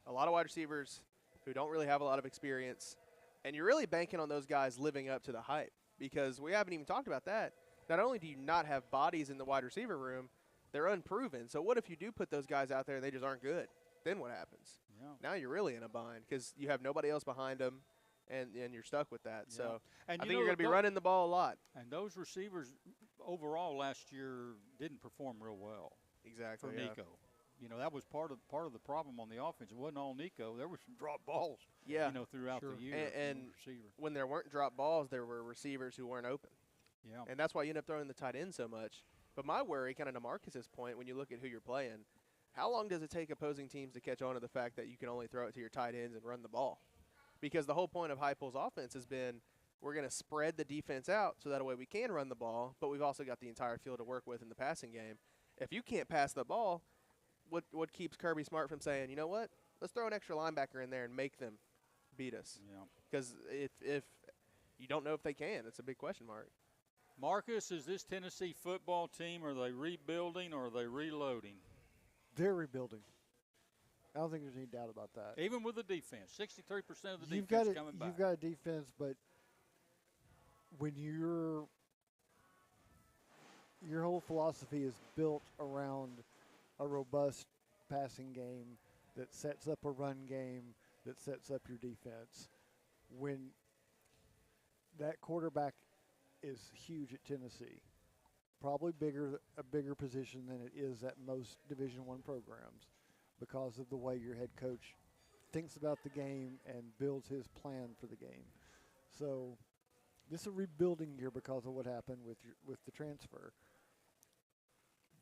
a lot of wide receivers who don't really have a lot of experience, and you're really banking on those guys living up to the hype because we haven't even talked about that. Not only do you not have bodies in the wide receiver room, they're unproven. So what if you do put those guys out there and they just aren't good? Then what happens? Yeah. Now you're really in a bind because you have nobody else behind them, and you're stuck with that. Yeah. So And I you think know you're going to be tho- running the ball a lot. And those receivers overall last year didn't perform real well Exactly. for yeah. Nico. You know, that was part of the problem on the offense. It wasn't all Nico. There were some drop balls, Yeah. you know, throughout Sure. the year. And from the receiver. when there weren't drop balls, there were receivers who weren't open. Yeah. And that's why you end up throwing the tight end so much. But my worry, kind of to Marcus's point, when you look at who you're playing, how long does it take opposing teams to catch on to the fact that you can only throw it to your tight ends and run the ball? Because the whole point of Heupel's offense has been we're going to spread the defense out so that way we can run the ball, but we've also got the entire field to work with in the passing game. If you can't pass the ball, what keeps Kirby Smart from saying, you know what, let's throw an extra linebacker in there and make them beat us? Yeah. Because if you don't know if they can, it's a big question mark. Marcus, is this Tennessee football team, are they rebuilding or are they reloading? they're rebuilding. I don't think there's any doubt about that. Even with the defense, 63% of the You've defense got coming back. You've got a defense, but when your whole philosophy is built around a robust passing game that sets up a run game that sets up your defense, when that quarterback is huge at Tennessee, probably a bigger position than it is at most Division I programs, because of the way your head coach thinks about the game and builds his plan for the game. So this is a rebuilding year because of what happened with the transfer.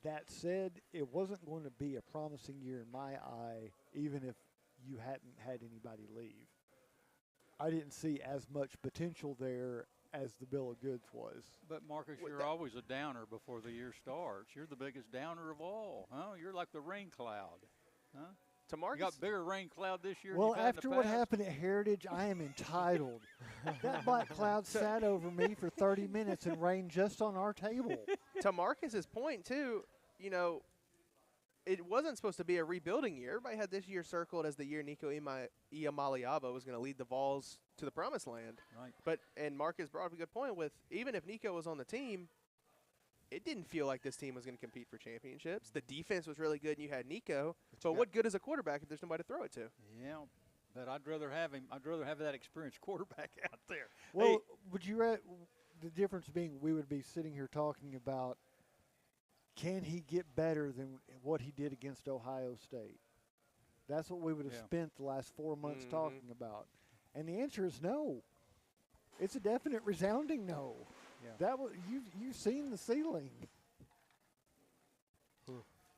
That said, it wasn't going to be a promising year in my eye, even if you hadn't had anybody leave. I didn't see as much potential there as the bill of goods was. But, Marcus, you're always a downer before the year starts. You're the biggest downer of all, huh? You're like the rain cloud, huh? To You Marcus, got bigger rain cloud this year Well, than you've had in after the what past? happened at Heritage, I am entitled. That black cloud sat over me for 30 minutes and rained just on our table. to Marcus's point too, you know, it wasn't supposed to be a rebuilding year. Everybody had this year circled as the year Nico Iamaleava was going to lead the Vols to the promised land. Right. And Marcus brought up a good point with, even if Nico was on the team, it didn't feel like this team was going to compete for championships. The defense was really good, and you had Nico. But what good is a quarterback if there's nobody to throw it to? Yeah, but I'd rather have him. I'd rather have that experienced quarterback out there. Well, would you the difference being we would be sitting here talking about, can he get better than what he did against Ohio State? That's what we would have spent the last 4 months talking about. And the answer is no. It's a definite resounding no. Yeah. That was you've seen the ceiling.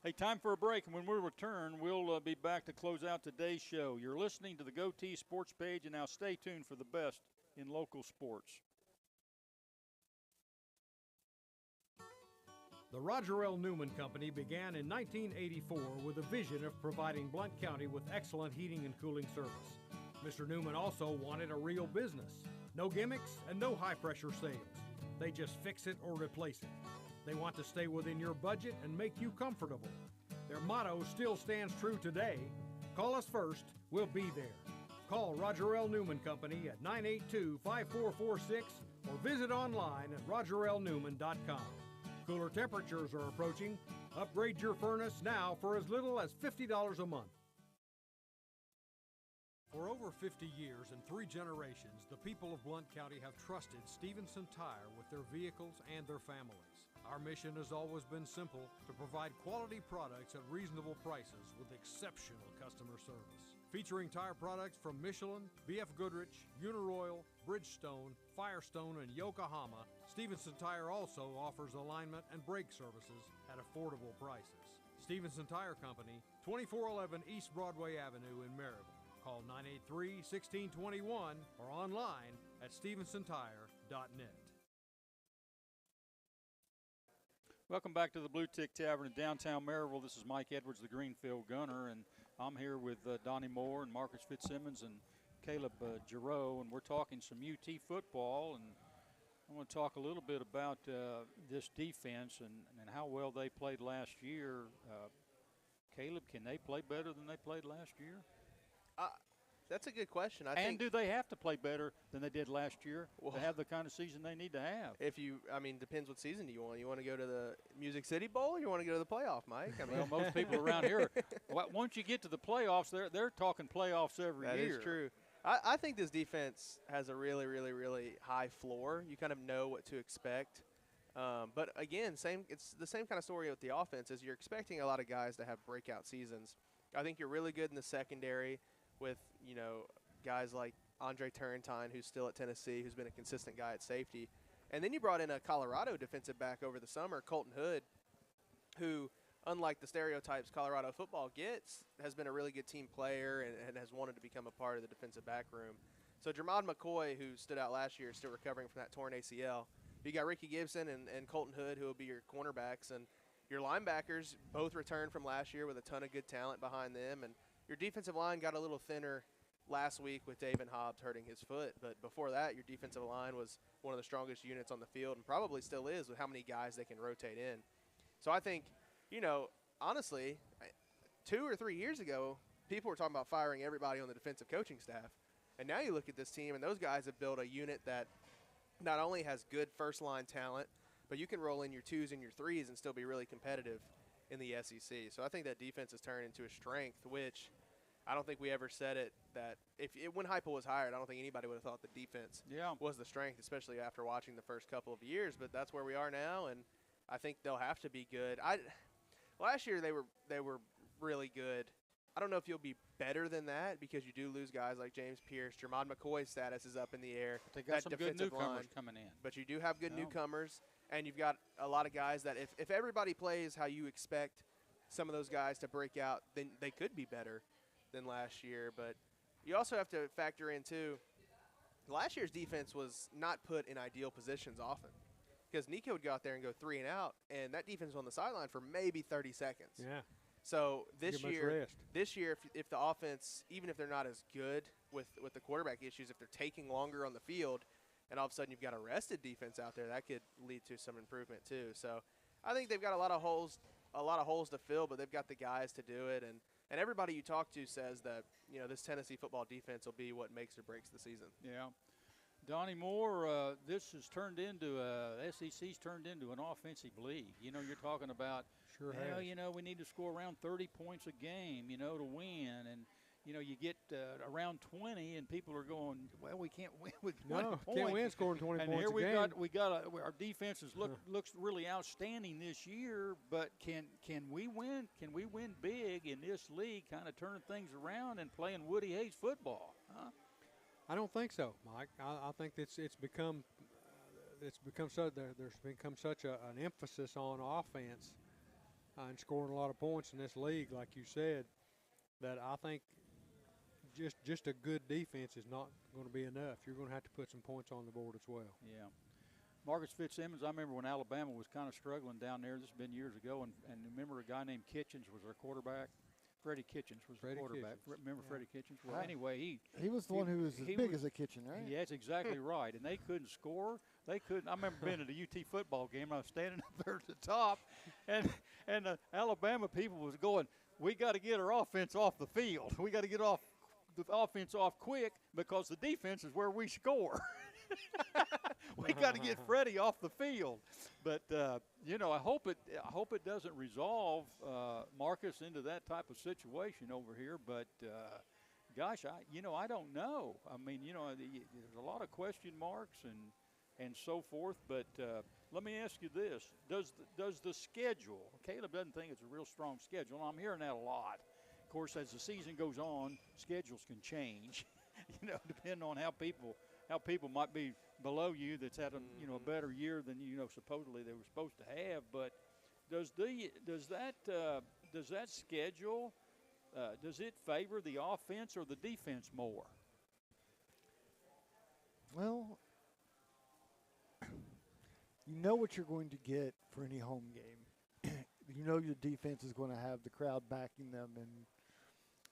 Hey, time for a break, and when we return, we'll be back to close out today's show. You're listening to the GoTeez Sports page, and now stay tuned for the best in local sports. The Roger L. Newman Company began in 1984 with a vision of providing Blount County with excellent heating and cooling service. Mr. Newman also wanted a real business. No gimmicks and no high-pressure sales. They just fix it or replace it. They want to stay within your budget and make you comfortable. Their motto still stands true today. Call us first, we'll be there. Call Roger L. Newman Company at 982-5446 or visit online at rogerlnewman.com. Cooler temperatures are approaching. Upgrade your furnace now for as little as $50 a month. For over 50 years and 3 generations, the people of Blount County have trusted Stevenson Tire with their vehicles and their families. Our mission has always been simple: to provide quality products at reasonable prices with exceptional customer service. Featuring tire products from Michelin, BF Goodrich, Uniroyal, Bridgestone, Firestone, and Yokohama, Stevenson Tire also offers alignment and brake services at affordable prices. Stevenson Tire Company, 2411 East Broadway Avenue in Maryville. Call 983-1621 or online at stevensontire.net. Welcome back to the Bluetick Tavern in downtown Maryville. This is Mike Edwards, the Greenfield Gunner, and I'm here with Donnie Moore and Marcus Fitzsimmons and Caleb Giroux, and we're talking some UT football, and I want to talk a little bit about this defense and how well they played last year. Caleb, can they play better than they played last year? That's a good question. I and think do they have to play better than they did last year to have the kind of season they need to have? Depends what season do you want. You want to go to the Music City Bowl or you want to go to the playoff, Mike? I mean, well, most people around here, once you get to the playoffs, they're talking playoffs every year. That is true. I think this defense has a really, really, really high floor. You kind of know what to expect. But again, it's the same kind of story with the offense. Is you're expecting a lot of guys to have breakout seasons. I think you're really good in the secondary with, guys like Andre Turrentine, who's still at Tennessee, who's been a consistent guy at safety. And then you brought in a Colorado defensive back over the summer, Colton Hood, who, unlike the stereotypes Colorado football gets, has been a really good team player and has wanted to become a part of the defensive back room. So Jermod McCoy, who stood out last year, is still recovering from that torn ACL. You got Ricky Gibson and Colton Hood, who will be your cornerbacks. And your linebackers both returned from last year with a ton of good talent behind them. And your defensive line got a little thinner last week with David Hobbs hurting his foot. But before that, your defensive line was one of the strongest units on the field and probably still is with how many guys they can rotate in. So I think, honestly, 2 or 3 years ago, people were talking about firing everybody on the defensive coaching staff. And now you look at this team, and those guys have built a unit that not only has good first-line talent, but you can roll in your 2s and your 3s and still be really competitive in the SEC. So I think that defense has turned into a strength, which I don't think we ever said it, that when Heupel was hired, I don't think anybody would have thought the defense was the strength, especially after watching the first couple of years. But that's where we are now, and I think they'll have to be good. Last year they were really good. I don't know if you'll be better than that because you do lose guys like James Pierce. Jermod McCoy's status is up in the air. They got some good newcomers coming in. But you do have good newcomers, and you've got a lot of guys that if everybody plays how you expect some of those guys to break out, then they could be better than last year. But you also have to factor in, too, last year's defense was not put in ideal positions often because Nico would go out there and go 3 and out, and that defense was on the sideline for maybe 30 seconds. Yeah. So this year, if the offense, even if they're not as good with the quarterback issues, if they're taking longer on the field, and all of a sudden you've got a rested defense out there, that could lead to some improvement too. So I think they've got a lot of holes to fill, but they've got the guys to do it. And everybody you talk to says that this Tennessee football defense will be what makes or breaks the season. Yeah. Donnie Moore, this has turned into SEC's turned into an offensive league. You're talking about, we need to score around 30 points a game, to win. And, you get around 20 and people are going, well, we can't win with 20 points. Can't win scoring 20 and points here a game. we got our defense looks really outstanding this year, but can we win? Can we win big in this league, kind of turning things around and playing Woody Hayes football? Huh? I don't think so, Mike. I think it's become so there's become such an emphasis on offense and scoring a lot of points in this league, like you said, that I think just a good defense is not going to be enough. You're going to have to put some points on the board as well. Yeah. Marcus Fitzsimmons, I remember when Alabama was kind of struggling down there. This has been years ago, and remember a guy named Kitchens was our quarterback. Freddie Kitchens was the quarterback. Remember Freddie Kitchens? Well, anyway, he was the one who was as big as a kitchen, right? Yeah, that's exactly right. And they couldn't score. They couldn't. I remember being at a UT football game. I was standing up there at the top, and the Alabama people was going, we got to get our offense off the field. We got to get the offense off quick because the defense is where we score. We got to get Freddie off the field, but I hope it doesn't resolve Marcus into that type of situation over here. But gosh, I don't know. I mean, there's a lot of question marks and so forth. But let me ask you this: does the schedule? Caleb doesn't think it's a real strong schedule. And I'm hearing that a lot. Of course, as the season goes on, schedules can change. Depending on how people might be below you that's had a better year than supposedly they were supposed to have. But does that schedule does it favor the offense or the defense more? Well, you know what you're going to get for any home game. you know your defense is going to have the crowd backing them, and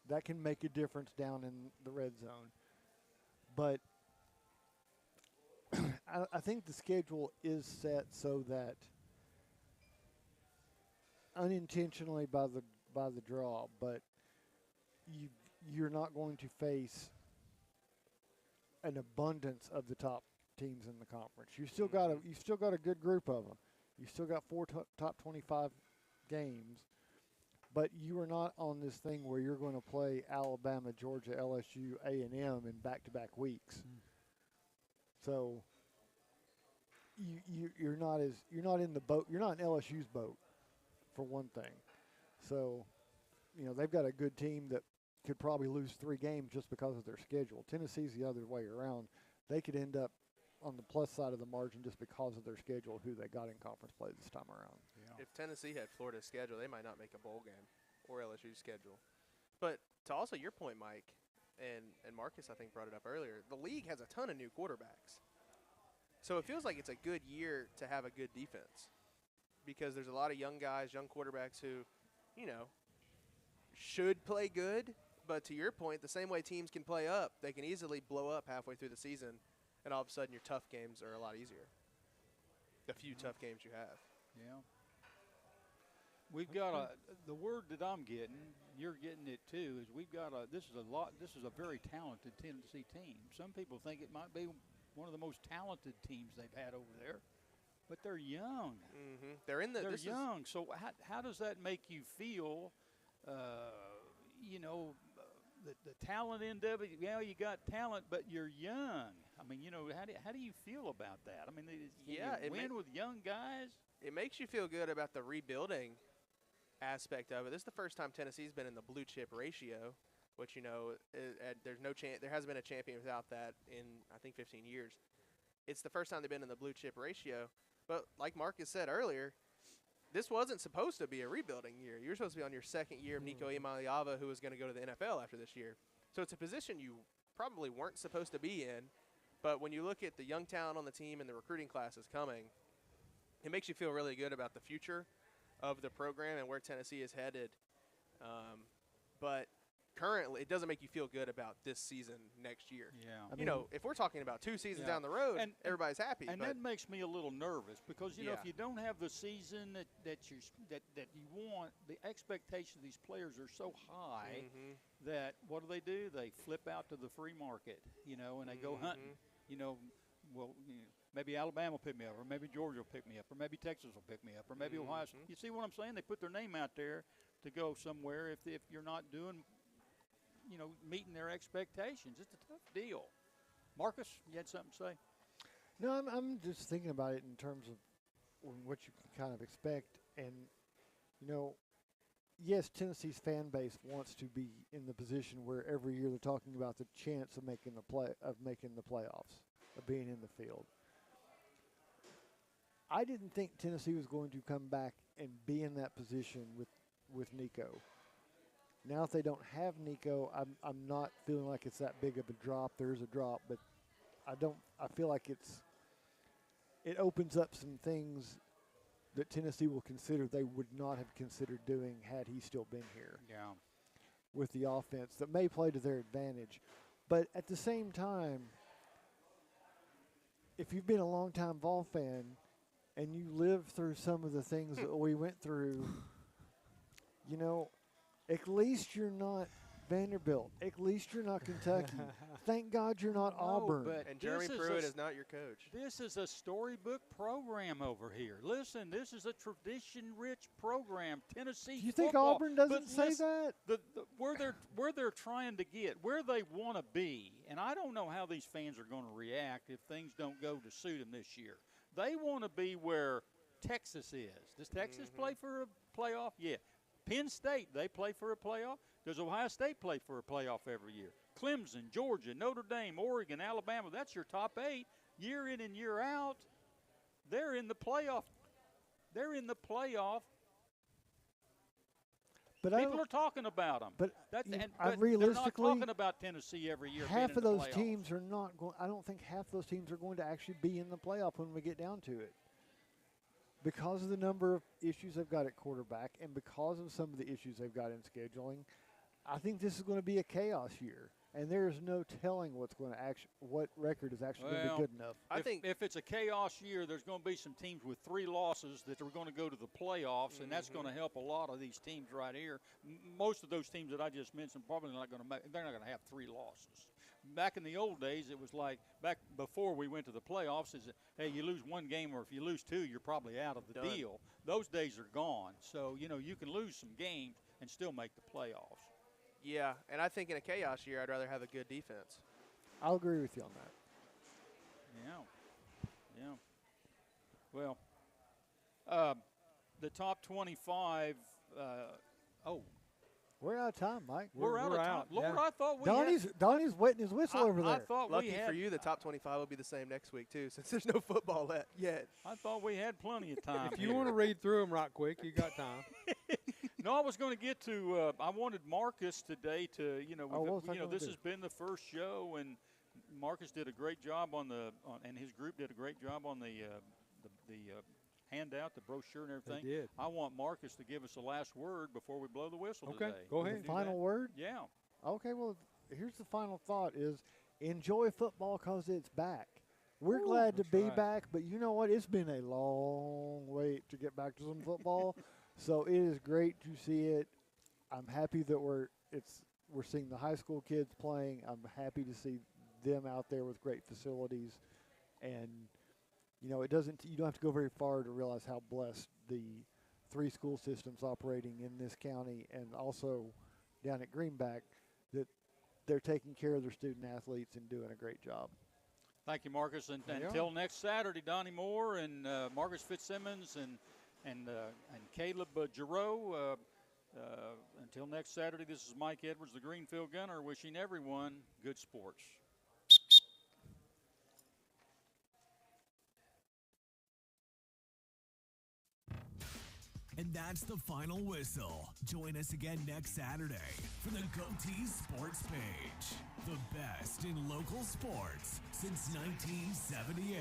that can make a difference down in the red zone. But I think the schedule is set so that unintentionally by the draw, but you're not going to face an abundance of the top teams in the conference. You still got a good group of them. You still got 4 top 25 games, but you are not on this thing where you're going to play Alabama, Georgia, LSU, A&M in back-to-back weeks. So you're not in the boat. You're not in LSU's boat, for one thing. So, they've got a good team that could probably lose 3 games just because of their schedule. Tennessee's the other way around. They could end up on the plus side of the margin just because of their schedule, who they got in conference play this time around. If Tennessee had Florida's schedule, they might not make a bowl game, or LSU's schedule. But to also your point, Mike, and Marcus, I think, brought it up earlier, the league has a ton of new quarterbacks. So it feels like it's a good year to have a good defense, because there's a lot of young guys, young quarterbacks who, should play good. But to your point, the same way teams can play up, they can easily blow up halfway through the season, and all of a sudden your tough games are a lot easier. The few tough games you have. Yeah. We've got the word that I'm getting, you're getting it too, is this is a very talented Tennessee team. Some people think it might be one of the most talented teams they've had over there, but they're young. Mm-hmm. They're young. So how does that make you feel? The talent end of it. Yeah, you got talent, but you're young. I mean, how do you feel about that? I mean, you win with young guys. It makes you feel good about the rebuilding aspect of it. This is the first time Tennessee's been in the blue chip ratio, which there's no chance. There hasn't been a champion without that in I think 15 years. It's the first time they've been in the blue chip ratio. But like Marcus said earlier, this wasn't supposed to be a rebuilding year. You were supposed to be on your second year of Nico Iamaleava, who was going to go to the NFL after this year. So it's a position you probably weren't supposed to be in. But when you look at the young talent on the team and the recruiting classes coming, it makes you feel really good about the future of the program and where Tennessee is headed. But currently, it doesn't make you feel good about this season next year. Yeah. If we're talking about 2 seasons down the road, everybody's happy. And that makes me a little nervous because, if you don't have the season that you want, the expectation of these players are so high that what do? They flip out to the free market, and they go hunting. Maybe Alabama will pick me up, or maybe Georgia will pick me up, or maybe Texas will pick me up, or maybe Ohio. You see what I'm saying? They put their name out there to go somewhere if you're not doing – meeting their expectations. It's a tough deal. Marcus, you had something to say? No, I'm just thinking about it in terms of what you can kind of expect. And, yes, Tennessee's fan base wants to be in the position where every year they're talking about the chance of making the playoffs, of being in the field. I didn't think Tennessee was going to come back and be in that position with Nico. Now, if they don't have Nico, I'm not feeling like it's that big of a drop. There is a drop, but I feel like it opens up some things that Tennessee will consider they would not have considered doing had he still been here. Yeah. With the offense that may play to their advantage. But at the same time, if you've been a longtime Vol fan and you lived through some of the things that we went through, at least you're not Vanderbilt. At least you're not Kentucky. Thank God you're not Auburn. And Jeremy Pruitt is not your coach. This is a storybook program over here. Listen, this is a tradition-rich program. Tennessee Do you think football. Auburn doesn't say that? Where they're trying to get, where they want to be, and I don't know how these fans are going to react if things don't go to suit them this year. They want to be where Texas is. Does Texas play for a playoff? Yeah. Penn State, they play for a playoff. Does Ohio State play for a playoff every year? Clemson, Georgia, Notre Dame, Oregon, Alabama, that's your top 8 year in and year out. They're in the playoff. They're in the playoff. But people are talking about them. But realistically, they're not talking about Tennessee every year. Half of those teams are not going. I don't think half those teams are going to actually be in the playoff when we get down to it. because of the number of issues they've got at quarterback and because of some of the issues they've got in scheduling, I think this is going to be a chaos year. And there is no telling what record is actually going to be good enough. I think if it's a chaos year, there's going to be some teams with 3 losses that are going to go to the playoffs, and that's going to help a lot of these teams right here. Most of those teams that I just mentioned probably not going to make. They're not going to have 3 losses. Back in the old days, it was like back before we went to the playoffs. Is that, hey, you lose 1 game, or if you lose 2, you're probably out of the deal. Those days are gone. So you can lose some games and still make the playoffs. Yeah, and I think in a chaos year, I'd rather have a good defense. I'll agree with you on that. Yeah. Well, the top 25. We're out of time, Mike. We're out of time. Lord, yeah. I thought we Donnie's wetting his whistle over there. I thought Lucky we had, for you, the top 25 will be the same next week, too, since there's no football yet. I thought we had plenty of time. If you want to read through them right quick, you got time. No, I was going to get to. I wanted Marcus today to. This has been the first show, and Marcus did a great job and his group did a great job on the handout, the brochure, and everything. They did. I want Marcus to give us the last word before we blow the whistle Okay, today. go ahead. Final word? Yeah. Okay, well, here's the final thought is enjoy football because it's back. We're glad to be back, but you know what? It's been a long wait to get back to some football. So it is great to see it. I'm happy that we're seeing the high school kids playing. I'm happy to see them out there with great facilities. And, you don't have to go very far to realize how blessed the 3 school systems operating in this county and also down at Greenback that they're taking care of their student athletes and doing a great job. Thank you, Marcus. And until next Saturday, Donnie Moore and Marcus Fitzsimmons and Caleb Giroux. Until next Saturday, this is Mike Edwards, the Greenfield Gunner, wishing everyone good sports. And that's the final whistle. Join us again next Saturday for the GoTeez Sports Page. The best in local sports since 1978.